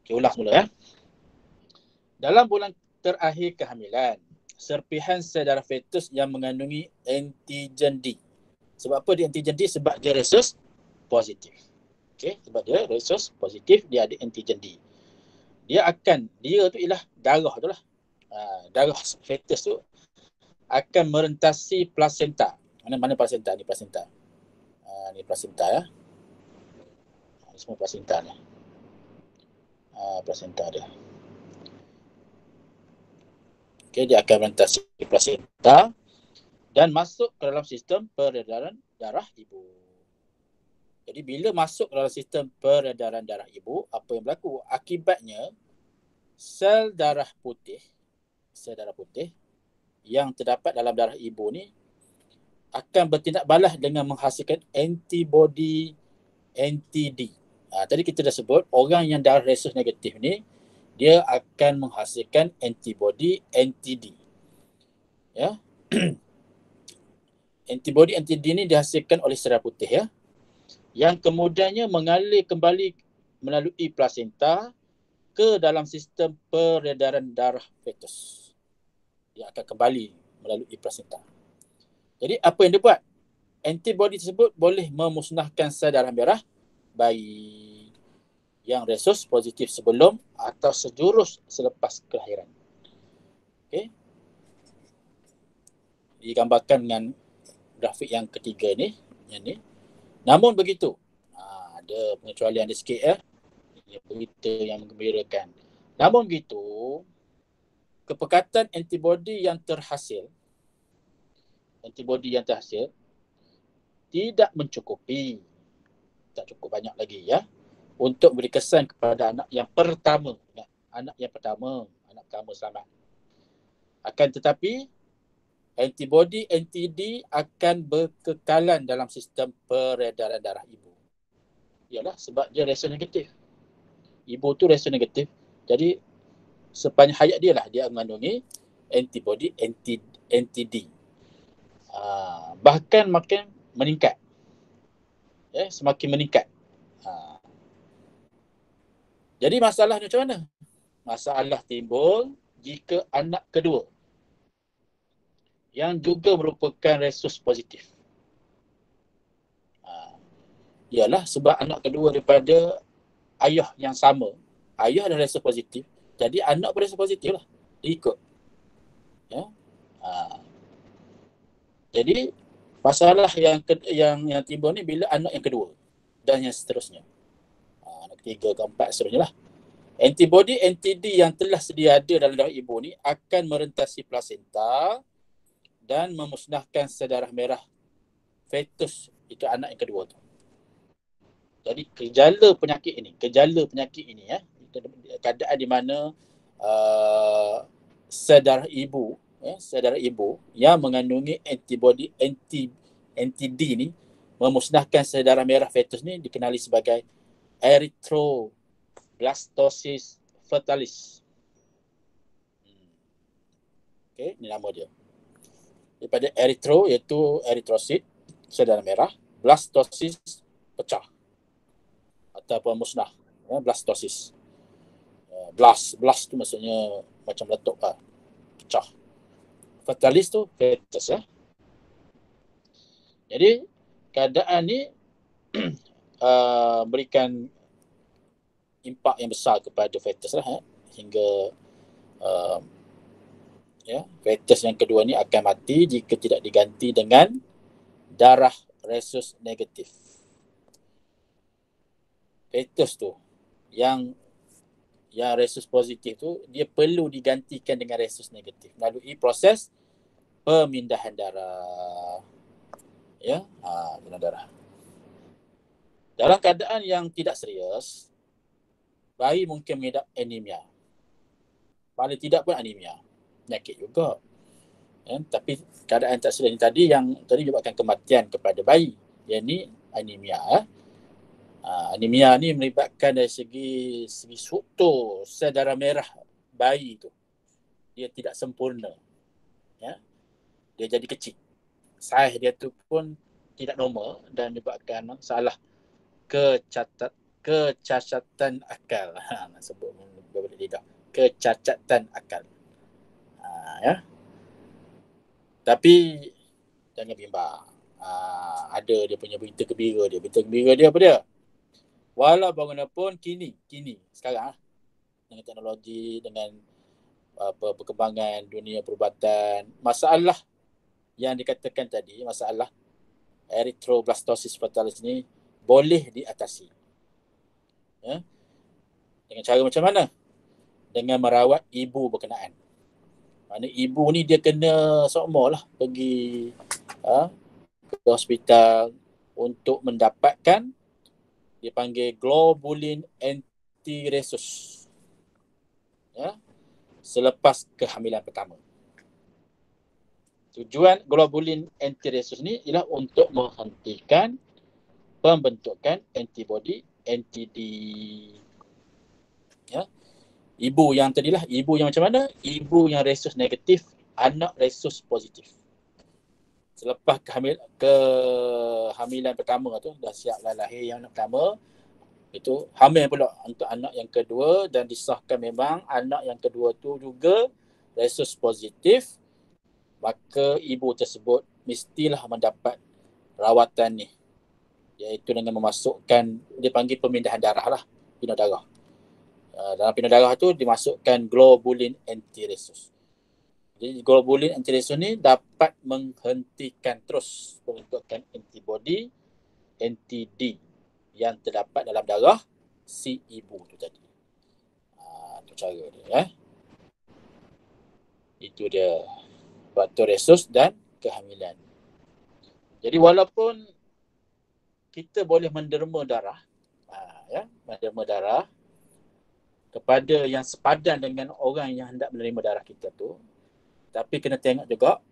Okay, ulang semula, ya. Dalam bulan terakhir kehamilan, serpihan sel darah fetus yang mengandungi antigen D. Sebab apa dia antigen D? Sebab dia resus positif. Okey, sebab dia resus positif, dia ada antigen D. Dia tu ialah darah tu lah. Darah fetus tu akan merentasi plasenta. Mana plasenta? Ni plasenta. Ni plasenta, ya. Ini semua plasenta ni. Plasenta dia. Okay, dia akan merentasi plasenta dan masuk ke dalam sistem peredaran darah ibu. Jadi bila masuk ke dalam sistem peredaran darah ibu, apa yang berlaku? Akibatnya sel darah putih yang terdapat dalam darah ibu ni akan bertindak balas dengan menghasilkan antibody anti-D. Tadi kita dah sebut orang yang darah resus negatif ni dia akan menghasilkan antibody anti-D. Ya. Antibody anti-D ni dihasilkan oleh sel darah putih, ya. Yang kemudiannya mengalir kembali melalui plasenta ke dalam sistem peredaran darah fetus. Dia akan kembali melalui plasenta. Jadi apa yang dia buat? Antibody tersebut boleh memusnahkan sel darah merah bayi yang resus positif sebelum atau sejurus selepas kelahiran. Okey. Digambarkan dengan grafik yang ketiga ni, yang ni. Namun begitu, ada pengecualian dia sikit, ya. Ini berita yang menggembirakan. Namun begitu, kepekatan antibody yang terhasil tidak mencukupi. Tak cukup banyak lagi ya. Untuk beri kesan kepada anak yang pertama. Anak yang pertama selamat. Akan tetapi, antibody anti-D akan berkekalan dalam sistem peredaran darah ibu. Ialah sebab dia resus negatif. Ibu tu resus negatif. Jadi, sepanjang hayat dia lah dia mengandungi antibody anti-D. Bahkan makin meningkat. Ya, semakin meningkat. Jadi masalahnya macam mana? Masalah timbul jika anak kedua yang juga merupakan resus positif. Ialah sebab anak kedua daripada ayah yang sama. Ayah adalah resus positif. Jadi anak pun resus positif lah. Dia ikut. Ya. Jadi masalah yang timbul ni bila anak yang kedua dan yang seterusnya. Anak ketiga, keempat, seterusnya lah. Antibody anti-D yang telah sedia ada dalam darah ibu ni akan merentasi plasenta dan memusnahkan sel darah merah fetus, itu anak yang kedua tu. Jadi gejala penyakit ini ya, keadaan di mana sel darah ibu yang mengandungi antibody anti-D ni memusnahkan sel darah merah fetus ni dikenali sebagai erythroblastosis fetalis. Okey, ini nama dia. Daripada erythro iaitu eritrosit, sel darah merah, blastosis pecah ataupun musnah, blastosis. Blast tu maksudnya macam meletup lah, pecah. Fetalis tu fetus ya. Jadi keadaan ni berikan impak yang besar kepada fetus lah hingga fetus yang kedua ni akan mati jika tidak diganti dengan darah resus negatif. Fetus tu yang resus positif tu dia perlu digantikan dengan resus negatif melalui proses pemindahan darah. Ya, pemindahan darah. Dalam keadaan yang tidak serius, bayi mungkin mengidap anemia. Paling tidak pun anemia. Penyakit juga. Tapi keadaan tak serius tadi menyebabkan kematian kepada bayi. Yang ni anemia. Anemia ni melibatkan dari segi struktur sel darah merah bayi tu. Dia tidak sempurna. Ya. Dia jadi kecil. Saiz dia tu pun tidak normal dan menyebabkan masalah kecacatan akal. Nak sebut berbalik lidah. Kecacatan akal. Ya. Tapi jangan bimbang. Ada dia punya berita gembira dia. Berita gembira dia apa dia? Walau bagaimanapun kini sekarang dengan teknologi, dengan perkembangan dunia perubatan, masalah yang dikatakan tadi, masalah erythroblastosis fetalis ni boleh diatasi. Ya. Dengan cara macam mana? Dengan merawat ibu berkenaan. Mana ibu ni dia kena sokmo lah pergi ke hospital untuk mendapatkan dia panggil globulin anti-resus. Ya. Selepas kehamilan pertama. Tujuan globulin anti-resus ni ialah untuk menghentikan pembentukan antibody anti-D. Ya. Ibu yang tadilah, ibu yang macam mana? Ibu yang resus negatif, anak resus positif. Selepas kehamilan pertama tu, dah siaplah lahir yang anak pertama, itu hamil pula untuk anak yang kedua dan disahkan memang anak yang kedua tu juga resus positif, maka ibu tersebut mestilah mendapat rawatan ni, iaitu dengan memasukkan, dia panggil pemindahan darah lah, pindah darah. Dalam pindah darah tu dimasukkan globulin anti-resus. Jadi globulin anti-resus ni dapat menghentikan terus pembentukan antibody anti-D yang terdapat dalam darah si ibu tu tadi. Itu cara dia. Itu dia faktor resus dan kehamilan. Jadi walaupun kita boleh menderma darah, menderma darah kepada yang sepadan dengan orang yang hendak menerima darah kita tu. Tapi kena tengok juga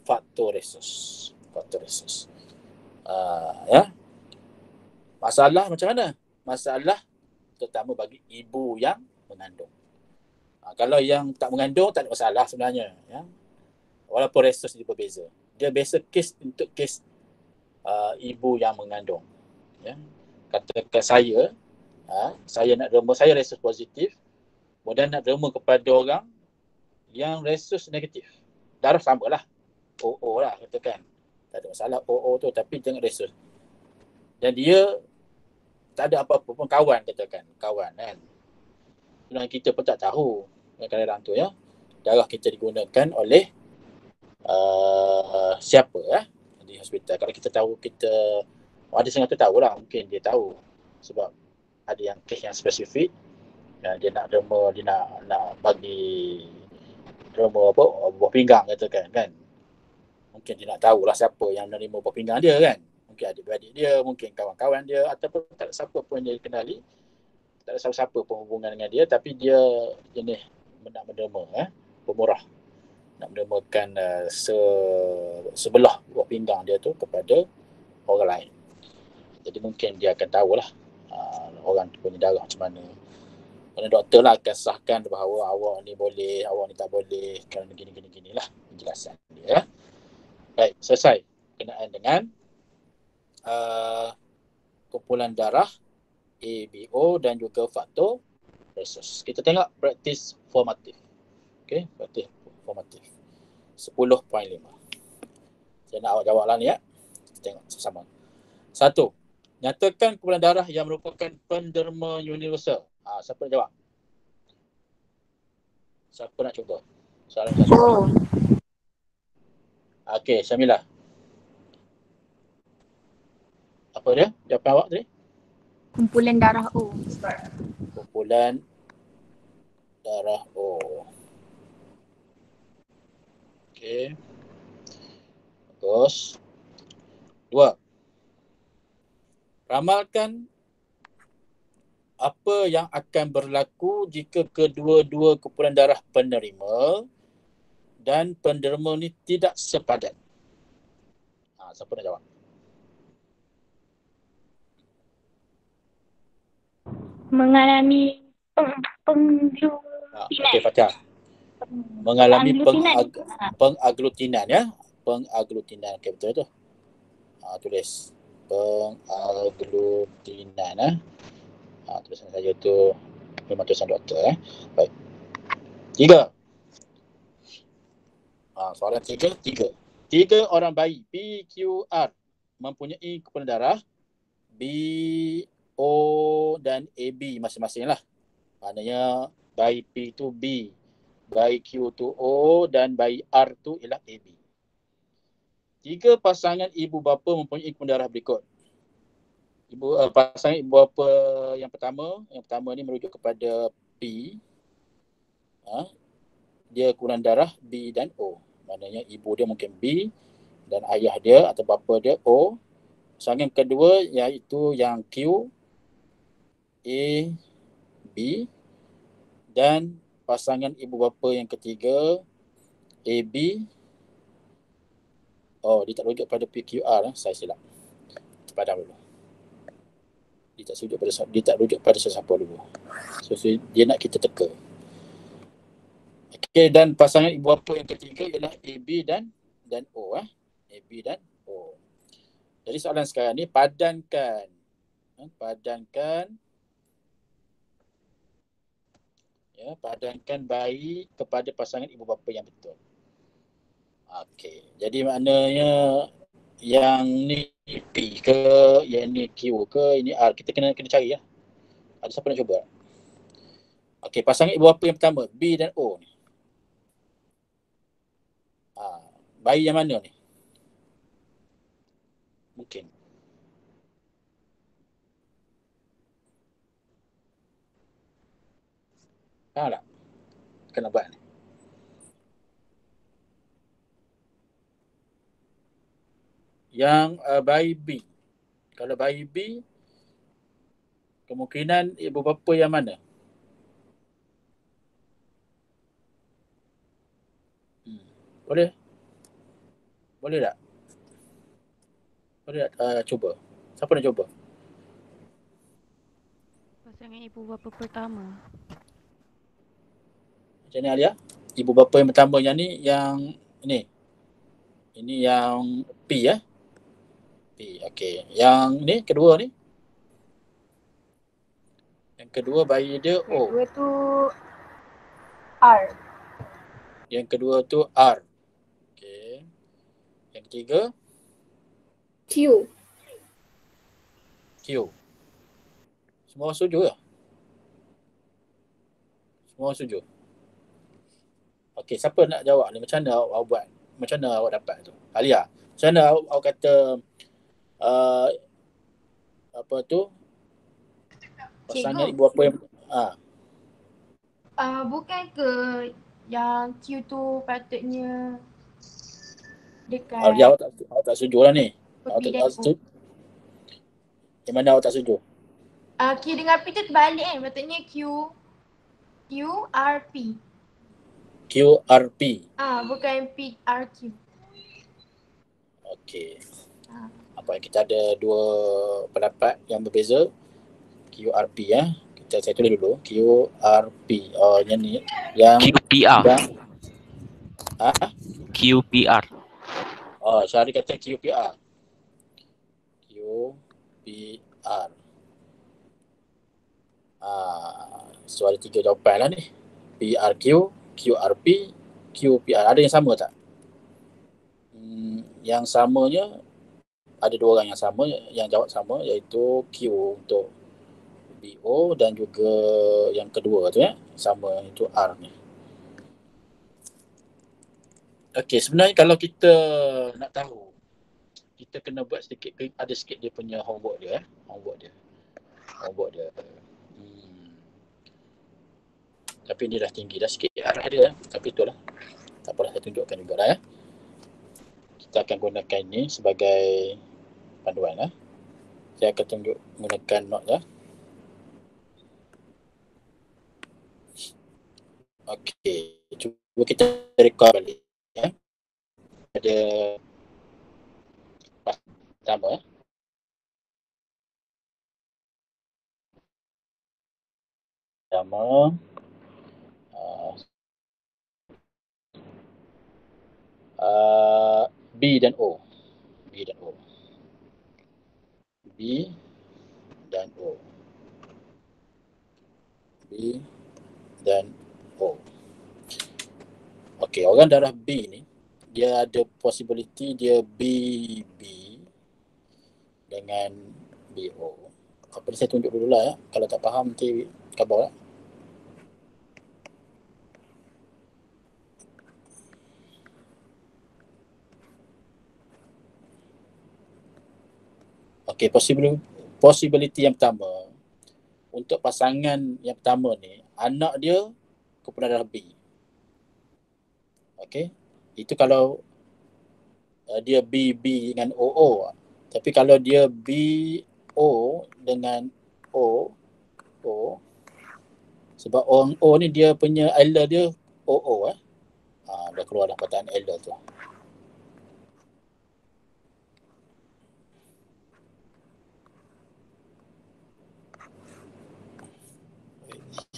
faktor resus. Masalah macam mana? Masalah terutama bagi ibu yang mengandung. Kalau yang tak mengandung tak ada masalah sebenarnya, ya. Walaupun resus dia berbeza. Dia biasa kes untuk kes ibu yang mengandung, ya. Katakan saya nak derma, saya resus positif, kemudian nak derma kepada orang yang resus negatif. Darah samalah, OO lah katakan. Tak ada masalah OO tu, tapi jangan resus. Dan dia tak ada apa-apa pun, kawan katakan, kawan kan. Dan kita pun tak tahu kadang-kadang tu, ya. Darah kita digunakan oleh siapa di hospital. Kalau kita tahu, kita ada setengah tu tahulah, mungkin dia tahu sebab ada yang kes yang spesifik, dia nak derma, dia nak bagi derma buah pinggang katakan kan. Mungkin dia nak tahulah siapa yang menerima buah pinggang dia kan. Mungkin adik-beradik dia, mungkin kawan-kawan dia, ataupun tak ada siapa pun dia kenali, tak ada siapa-siapa pun hubungan dengan dia, tapi dia jenis nak menderma, pemurah, nak mendermakan sebelah buah pinggang dia tu kepada orang lain. Jadi mungkin dia akan tahulah orang tu punya darah macam mana. Kerana doktor lah akan sahkan bahawa awak ni boleh, awak ni tak boleh, kerana gini lah penjelasan dia, ya. Baik, selesai berkenaan dengan kumpulan darah ABO dan juga faktor resus. Kita tengok praktis formatif. Okey, praktis formatif 10.5. Saya nak awak jawab lah ni, ya. Kita tengok sama-sama. 1. Nyatakan kumpulan darah yang merupakan penderma universal. Siapa nak jawab? Siapa nak cuba? Soalan satu. Okey, Syamilah. Apa dia? Jawapan awak tadi? Kumpulan darah O. Kumpulan darah O. Okey. Terus. 2. Ramalkan apa yang akan berlaku jika kedua-dua kumpulan darah penerima dan penderma ni tidak sepadan. Siapa nak jawab? Mengalami penglutinan. Okey, Fatihah. Mengalami Penglutinan. pengaglutinan, ya. Pengaglutinan. Okey, betul tu. Tulis. Pengaglutinan, tulisan saya tu memang tulisan doktor, Baik. 3. Soalan 3. 3 orang bayi PQR mempunyai kumpulan darah BO dan AB masing-masing lah. Maknanya bayi P tu B, bayi Q tu O, dan bayi R tu ialah AB. 3 pasangan ibu bapa mempunyai kumpulan darah berikut. Pasangan ibu bapa yang pertama ni merujuk kepada P. Dia kumpulan darah B dan O. Maknanya ibu dia mungkin B dan ayah dia atau bapa dia O. Pasangan kedua iaitu yang Q, A, B, dan pasangan ibu bapa yang ketiga AB. Dia tak rujuk pada PQR, saya silap. Kita padam dulu. Dia tak rujuk pada sesiapa dulu. So dia nak kita teka. Okey, dan pasangan ibu bapa yang ketiga ialah AB dan O, AB dan O. Jadi soalan sekarang ni padankan bayi kepada pasangan ibu bapa yang betul. Okey, jadi maknanya yang ni P ke, yang ni Q ke, ini R, kita kena cari, ya. Ada siapa nak cuba? Okey, pasangan ibu bapa yang pertama B dan O ni. Bayi yang mana ni? Mungkin. Faham tak? Kena buat ni. Yang bayi B. Kalau bayi B, kemungkinan ibu bapa yang mana? Boleh? Boleh tak? Boleh tak cuba? Siapa nak cuba? Pasangan ibu bapa pertama. Macam ni Alia? Ibu bapa yang pertama yang ni, yang ni. Ini yang P ya? P, okey. Yang ni, kedua ni? Yang kedua bayi dia O. Kedua tu R. Yang kedua tu R. Okey. Yang ketiga Q. Q. Semua orang setuju ke? Semua orang setuju? Okey, siapa nak jawab ni? Macam mana awak buat? Macam mana awak dapat tu? Alia, macam mana awak kata apa tu? Pasangan ibu bapa yang Bukan ke yang Q tu patutnya dekat Alia, awak tak setuju lah ni. Awak P tak dan O. setuju. Yang mana awak tak setuju? Q dengan P tu terbalik kan? Patutnya Q R P. QRP. Bukan P R Q. Okey. Apa kita ada dua pendapat yang berbeza. QRP ya. Saya tulis dulu. QRP. Oh, yang ni. Yang QPR. QPR. Oh, Syahri kata QPR. QPR. So ada 3 jawapan lah ni. PRQ, QRP, QPR. Ada yang sama tak? Yang samanya ada 2 orang yang sama, yang jawab sama, iaitu Q untuk BO dan juga yang kedua tu ya, sama, itu R ni. Okey, sebenarnya kalau kita nak tahu, kita kena buat sedikit, ada sikit dia punya homework dia. Homework dia. Tapi ni dah tinggi dah sikit arah dia. Tapi itulah. Tak apalah, saya tunjukkan juga lah ya. Kita akan gunakan ini sebagai panduan ya. Saya akan gunakan note ya. Okey, cuba kita record balik ya. Ada pertama ya. Pertama B dan O. B dan O. B dan O. B dan O. Okey, orang darah B ni dia ada possibility dia BB dengan BO. Apa ni saya tunjuk dulu lah ya. Kalau tak faham nanti khabar lah. Okey, possibility yang pertama untuk pasangan yang pertama ni, anak dia kumpulan darah B. Okey, itu kalau dia BB dengan OO. Tapi kalau dia BO dengan O, sebab orang O ni dia punya allele dia OO dah keluar dah perkataan allele tu.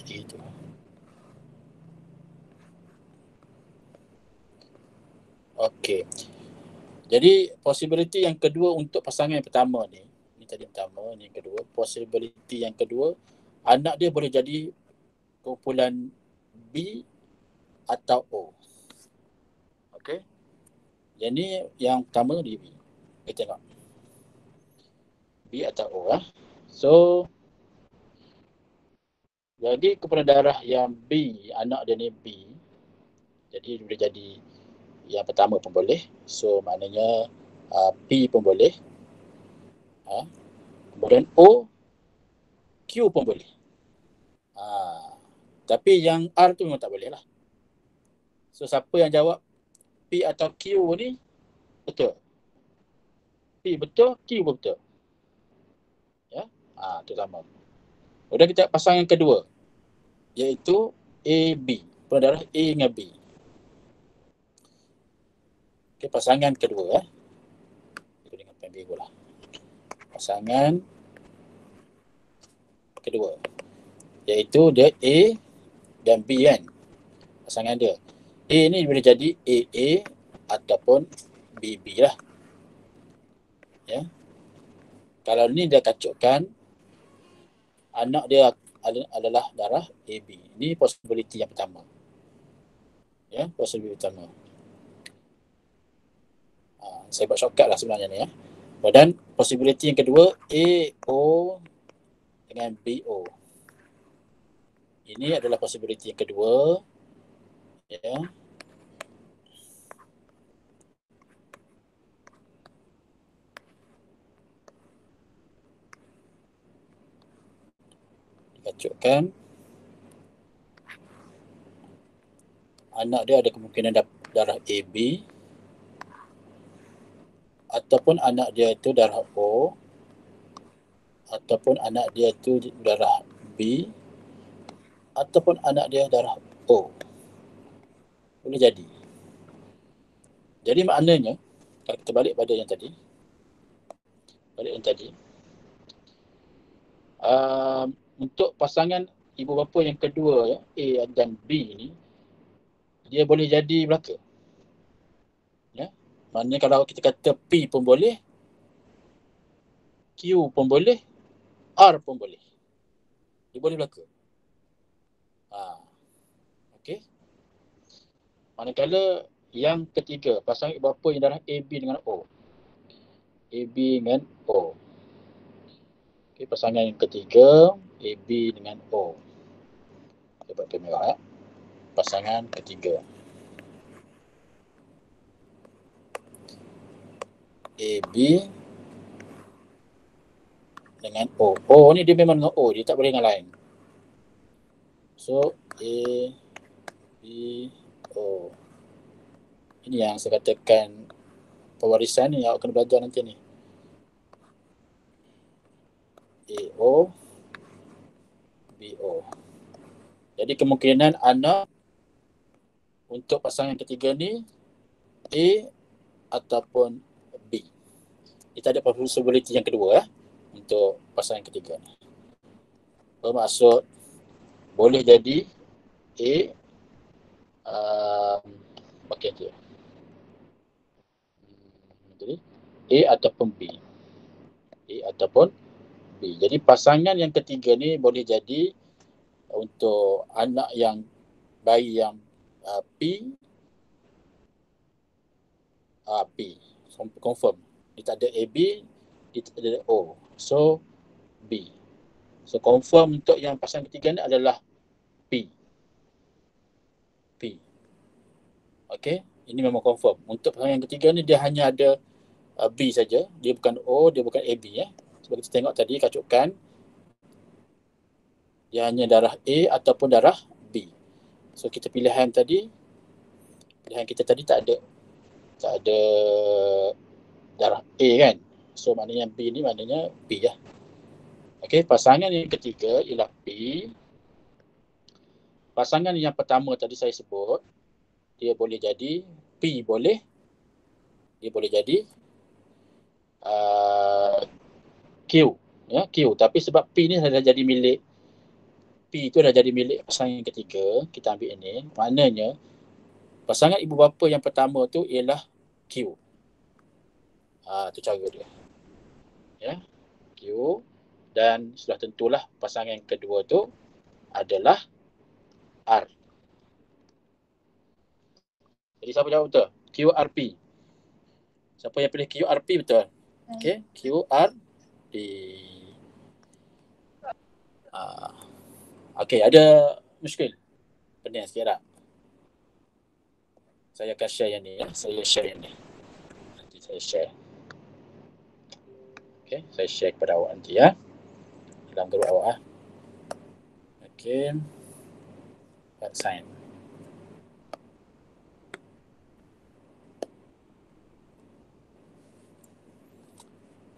Itu. Okey. Jadi possibility yang kedua untuk pasangan yang pertama ni, ni tadi pertama, ni yang kedua, possibility yang kedua, anak dia boleh jadi kumpulan B atau O. Okey. Jadi yang pertama dia B. Kita tengok. B atau O So jadi kumpulan darah yang B, anak dia ni B. Jadi boleh jadi yang pertama pun boleh. So maknanya P pun boleh. Kemudian O, Q pun boleh. Tapi yang R tu memang tak boleh lah. So siapa yang jawab P atau Q ni betul? P betul, Q pun betul. Itu sama. Kemudian kita pasang yang kedua, iaitu AB, pembuluh darah A dengan B. Okey, pasangan kedua dengan pen biru lah. Pasangan kedua, iaitu dia A dan B kan. Pasangan dia. A ni boleh jadi AA ataupun BB lah. Ya. Kalau ni dia kacukkan anak dia adalah darah AB. Ini possibility yang pertama. Ya, possibility pertama. Saya buat shortcut lah sebenarnya ni ya. Dan possibility yang kedua, AO dengan BO. Ini adalah possibility yang kedua. Ya. Dikacukkan anak dia ada kemungkinan darah AB, ataupun anak dia itu darah O, ataupun anak dia itu darah B, ataupun anak dia darah O. Boleh jadi. Jadi maknanya, kalau kita balik pada yang tadi, untuk pasangan ibu bapa yang kedua ya, A dan B ni, dia boleh jadi belaka. Ya. Maknanya kalau kita kata P pun boleh, Q pun boleh, R pun boleh. Dia boleh belaka. Okey. Manakala yang ketiga, pasangan ibu bapa yang darah AB dengan O. AB dengan O. Okey, pasangan yang ketiga, AB dengan O. Saya buat kamera ya. Pasangan ketiga, AB dengan O. O ni dia memang dengan O, dia tak boleh dengan lain. So A, B, O. Ini yang saya katakan pewarisan ni awak kena belajar nanti ni. AO, BO. Jadi kemungkinan anak untuk pasangan ketiga ni A ataupun B. Kita ada possibility yang kedua untuk pasangan ketiga ni. Bermaksud boleh jadi A okey. Jadi A ataupun B. A ataupun B. Jadi pasangan yang ketiga ni boleh jadi untuk anak yang bayi yang P, P. Confirm. Dia tak ada AB, dia tak ada O. So, B. So, confirm untuk yang pasangan ketiga ni adalah P. P. Okey. Ini memang confirm. Untuk pasangan yang ketiga ni dia hanya ada B saja. Dia bukan O, dia bukan AB ya. Sebab kita tengok tadi kacukkan dia hanya darah A ataupun darah B. So kita pilihan kita tadi tak ada darah A kan. So maknanya B ni maknanya B ya. Okey, pasangan yang ketiga ialah P. Pasangan yang pertama tadi saya sebut, dia boleh jadi P boleh, dia boleh jadi Q ya, Q. Tapi sebab P ni dah jadi milik P itu dah jadi milik pasangan yang ketiga, kita ambil ini, maknanya pasangan ibu bapa yang pertama tu ialah Q. Tu cara dia. Ya, Q. Dan sudah tentulah pasangan yang kedua tu adalah R. Jadi siapa jawab betul? QRP. Siapa yang pilih QRP betul? Okey, QRP. Okey, ada muskil? Pening sikit tak? Saya akan share yang ni ya. Saya share yang ni. Nanti saya share. Okey, saya share kepada awak nanti ya. Dalam grup awak Okey. Buat sign.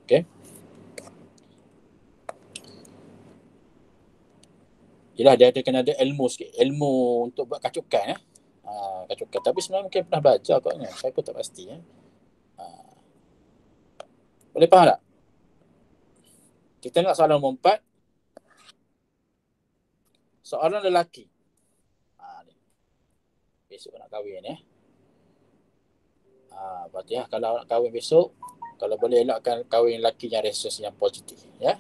Okey. Yelah, dia kena ada ilmu sikit. Ilmu untuk buat kacukan. Kacukan. Tapi sebenarnya mungkin pernah belajar agaknya. Saya pun tak pasti. Boleh faham tak? Kita tengok soalan nombor 4. Seorang lelaki. Besok nak kahwin Fatihah, kalau nak kahwin besok, kalau boleh elakkan kahwin lelaki yang resus yang positif. Ya.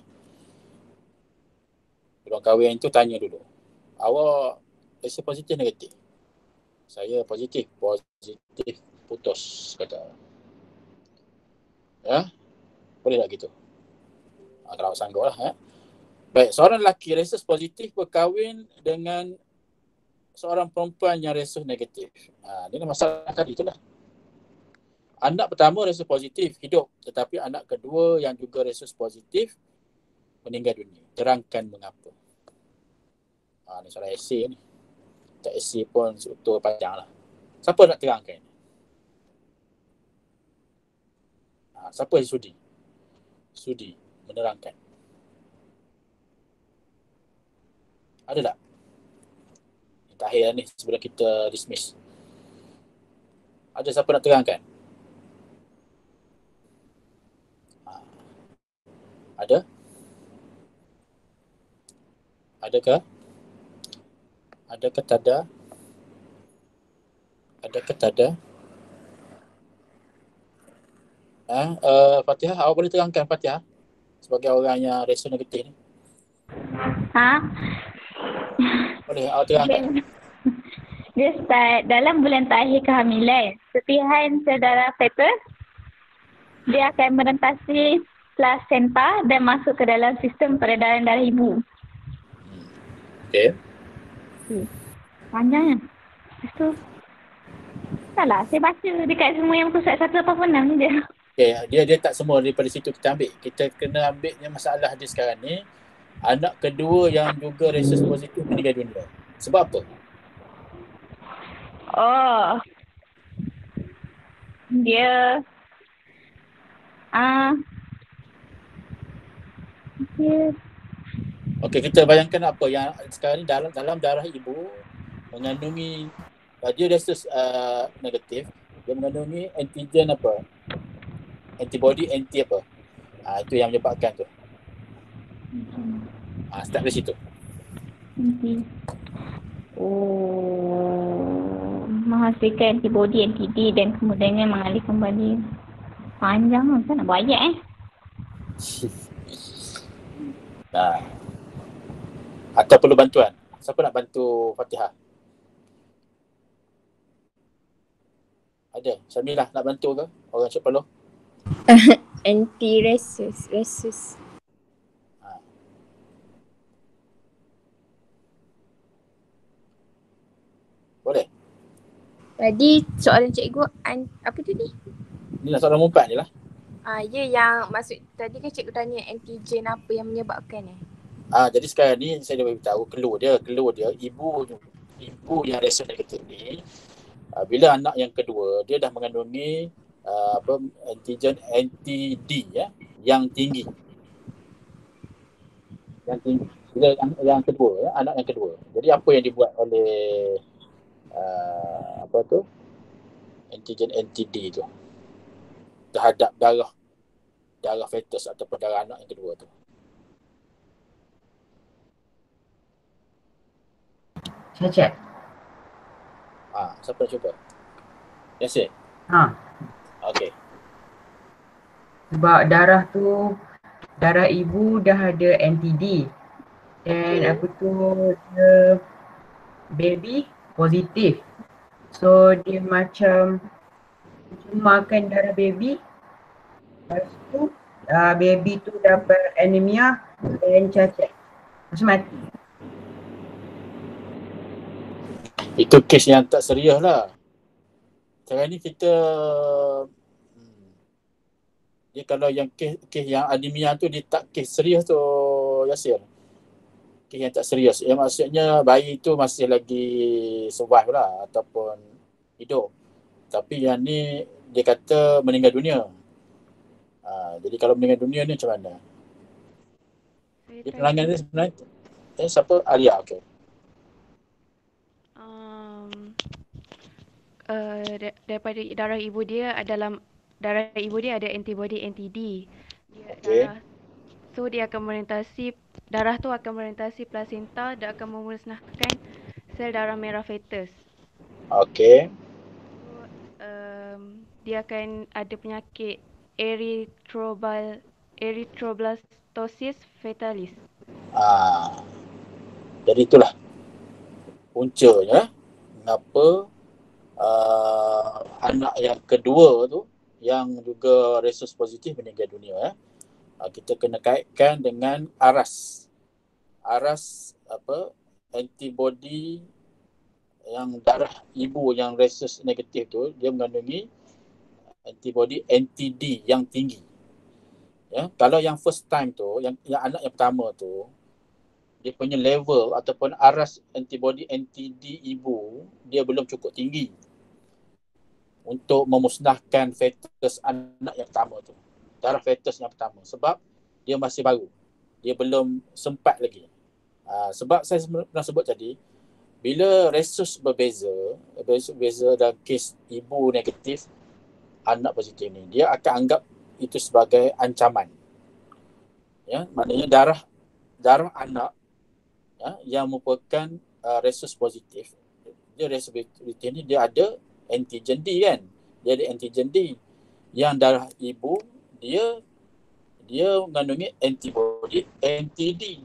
Sebelum kahwin tu tanya dulu. Awak resus positif negatif? Saya positif. Positif putus kata. Ya. Boleh tak gitu? Kalau awak sanggup lah. Ya. Baik, seorang lelaki resus positif berkahwin dengan seorang perempuan yang resus negatif. Ini masalah tadi itulah. Anak pertama resus positif, hidup. Tetapi anak kedua yang juga resus positif, meninggal dunia. Terangkan mengapa. Ini soalan esei ni. Tak esei pun betul panjang lah. Siapa nak terangkan? Siapa yang sudi? Sudi menerangkan. Ada tak? Yang terakhir ni sebelum kita dismiss. Ada siapa nak terangkan? Ada? Adakah? Adakah tak ada? Adakah tak ada? Fatihah, awak boleh terangkan Fatihah sebagai orang yang resus negatif ni? Boleh awak terangkan? Dia start dalam bulan terakhir kehamilan. Serpihan sedara fetus dia akan merentasi plasenta dan masuk ke dalam sistem peredaran darah ibu. Okey. Panjang kan? Lepas tu salah, saya baca dekat semua yang muka surat 186 je. Okay, dia tak semua daripada situ kita ambil. Kita kena ambilnya masalah dia sekarang ni. Anak kedua yang juga resus positif meninggal dunia. Sebab apa? Dia Okey, kita bayangkan apa yang sekarang ni dalam darah ibu mengandungi dia resus negatif, dia mengandungi antigen apa? Antibody anti apa? Itu yang menyebabkan tu. Start dari situ. Menghasilkan antibody anti-D dan kemudiannya mengalih kembali. Panjang kan nak buat ayat Atau perlu bantuan? Siapa nak bantu Fatihah? Ada? Syamilah nak bantu ke? Orang cik perlu? Anti-resus. Boleh? Tadi soalan cikgu apa tadi? Ni lah soalan nombor 4 je lah. Ya, yang maksud tadi kan cikgu tanya antigen apa yang menyebabkan Jadi sekarang ni saya dah beritahu clue dia ibu yang resus negatif ni, bila anak yang kedua dia dah mengandungi antigen anti-D yang tinggi. Bila yang kedua anak yang kedua. Jadi apa yang dibuat oleh antigen anti-D tu terhadap darah fetus ataupun darah anak yang kedua tu? Saya check. Siapa nak cuba? Yasir? Okey. Sebab darah ibu dah ada anti-D. Dan dia baby positif. So dia macam makan darah baby. Lepas tu baby tu dapat anemia dan cacat. Macam mati. Itu kes yang tak serius lah. Sekarang ni kita dia kalau yang kes yang anemia tu dia tak kes serius tu Yasir. Kes yang tak serius. Yang maksudnya bayi tu masih lagi survive lah ataupun hidup. Tapi yang ni dia kata meninggal dunia. Jadi kalau meninggal dunia ni macam mana? Dia penerangan dia sebenarnya siapa? Alia, okey. daripada darah ibu dia dalam darah ibu dia ada antibody NTD. Okey. So dia akan melintasi, darah tu akan melintasi plasenta dan akan memusnahkan sel darah merah fetus. Okey. So dia akan ada penyakit erythroblastosis fetalis. Jadi itulah puncanya mengapa anak yang kedua tu yang juga resus positif meninggal dunia. Kita kena kaitkan dengan aras antibody yang darah ibu yang resus negatif tu, dia mengandungi antibody NTD yang tinggi. Ya, kalau yang first time tu, yang anak yang pertama tu, dia punya level ataupun aras antibody NTD ibu dia belum cukup tinggi untuk memusnahkan fetus anak yang pertama tu, darah fetus yang pertama, sebab dia masih baru, dia belum sempat lagi. Sebab saya pernah sebut tadi, bila resus berbeza dalam kes ibu negatif, anak positif ni, dia akan anggap itu sebagai ancaman. Ya, maknanya darah anak yang merupakan resus positif, dia resus positif ni dia ada antigen D kan. Dia ada antigen D. Yang darah ibu dia mengandungi antibody NTD.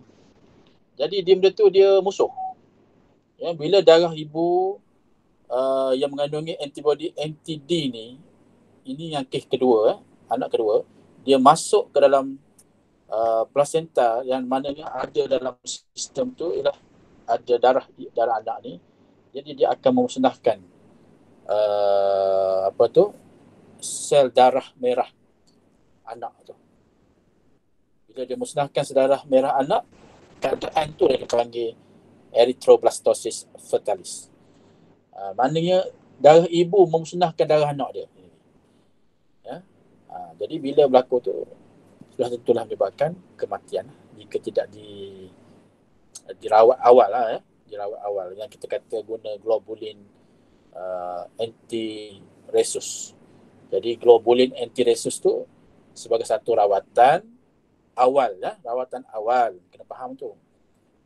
Jadi benda tu dia musuh. Ya, bila darah ibu yang mengandungi antibody NTD ni, ini yang kes kedua, anak kedua, dia masuk ke dalam placenta yang mananya ada dalam sistem tu ialah ada darah anak ni. Jadi dia akan memusnahkan sel darah merah anak tu. Bila dia musnahkan sel darah merah anak, keadaan tu dia dipanggil erythroblastosis fetalis. Maknanya darah ibu memusnahkan darah anak dia. Ya? Jadi bila berlaku tu, sudah tentulah menyebabkan kematian jika tidak dirawat awal lah. Dirawat awal yang kita kata guna globulin anti-resus. Jadi globulin anti-resus tu sebagai satu rawatan awal lah, rawatan awal. Kena faham tu.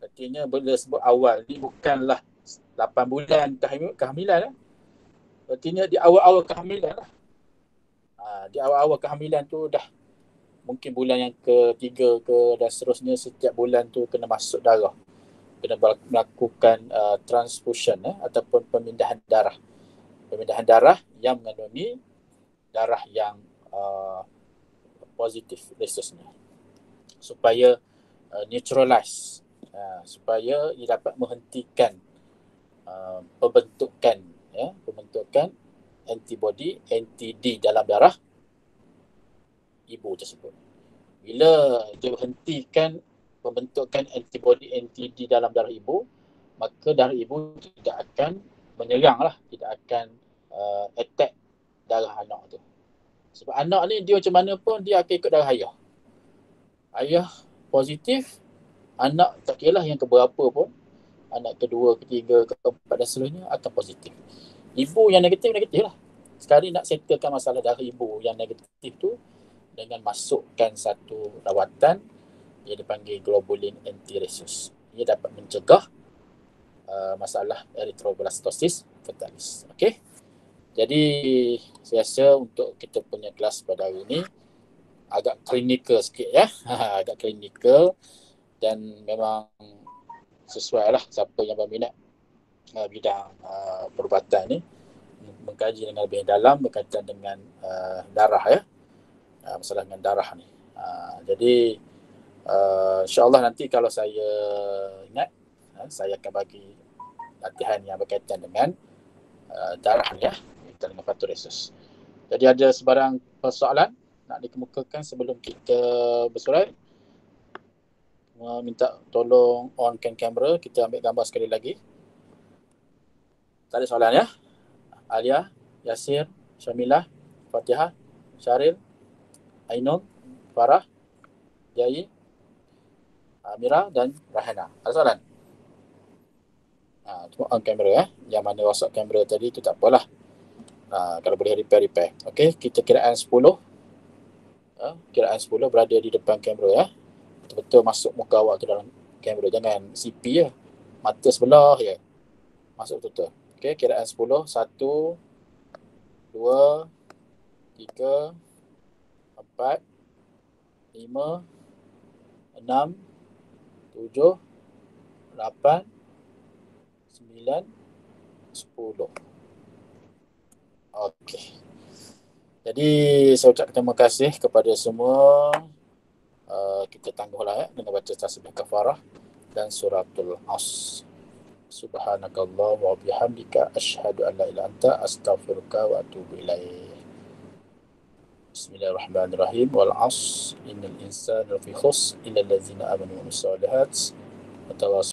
Artinya bila sebut awal ni bukanlah 8 bulan kehamilan lah. Artinya di awal-awal kehamilan lah. Di awal-awal kehamilan tu dah mungkin bulan yang ketiga ke dan seterusnya, setiap bulan tu kena masuk darah. Kena melakukan transfusion ataupun pemindahan darah. Pemindahan darah yang mengandungi darah yang positif resusnya. Supaya neutralize, supaya ia dapat menghentikan pembentukan antibody NTD dalam darah ibu tersebut. Bila dia hentikan pembentukan antibody NTD dalam darah ibu, maka darah ibu tidak akan menyerang lah, tidak akan attack darah anak tu. Sebab anak ni dia macam mana pun dia akan ikut darah ayah. Ayah positif, anak tak kira lah yang keberapa pun, anak kedua, ketiga, keempat dan seterusnya akan positif. Ibu yang negatif lah. Sekali nak settlekan masalah darah ibu yang negatif tu dengan masukkan satu rawatan yang dipanggil globulin anti-resus. Ia dapat mencegah masalah erythroblastosis fetalis. Okey. Jadi saya rasa untuk kita punya kelas pada hari ini agak klinikal sikit ya. Agak klinikal dan memang sesuai lah siapa yang berminat bidang perubatan ni mengkaji dengan lebih dalam berkaitan dengan darah ya. Masalah dengan darah ni. Jadi insyaAllah nanti kalau saya ingat, saya akan bagi latihan yang berkaitan dengan darah ni ya, berkaitan dengan faktor resus. Jadi ada sebarang persoalan nak dikemukakan sebelum kita bersurai? Minta tolong onkan kamera, kita ambil gambar sekali lagi. Tak ada soalan ya? Alia, Yasir, Syamilah, Fatihah, Syaril, Ainul, Farah, Jai, Amira dan Rahana. Ada soalan? Cuma on kamera ya. Yang mana WhatsApp kamera tadi tu tak apalah. Kalau boleh repair. Okey, kita kiraan 10. Kiraan 10 berada di depan kamera ya. Betul-betul masuk muka awak ke dalam kamera. Jangan CP je. Mata sebelah je. Masuk betul-betul. Okey, kiraan 10. 1, 2, 3, 4, 5, 6, 7, 8, 9, 10. Okey. Jadi saya ucapkan terima kasih kepada semua. Kita tangguhlah dengan baca tasbih kafarah dan suratul As. Subhanakallah wa bihamdika asyhadu an la ilaha illa anta astaghfiruka wa atubu ilaik. Bismillahirrahmanirrahim. Wal 'asr innal insana lafi khusr illa allazina amanu wa amilus solihat wa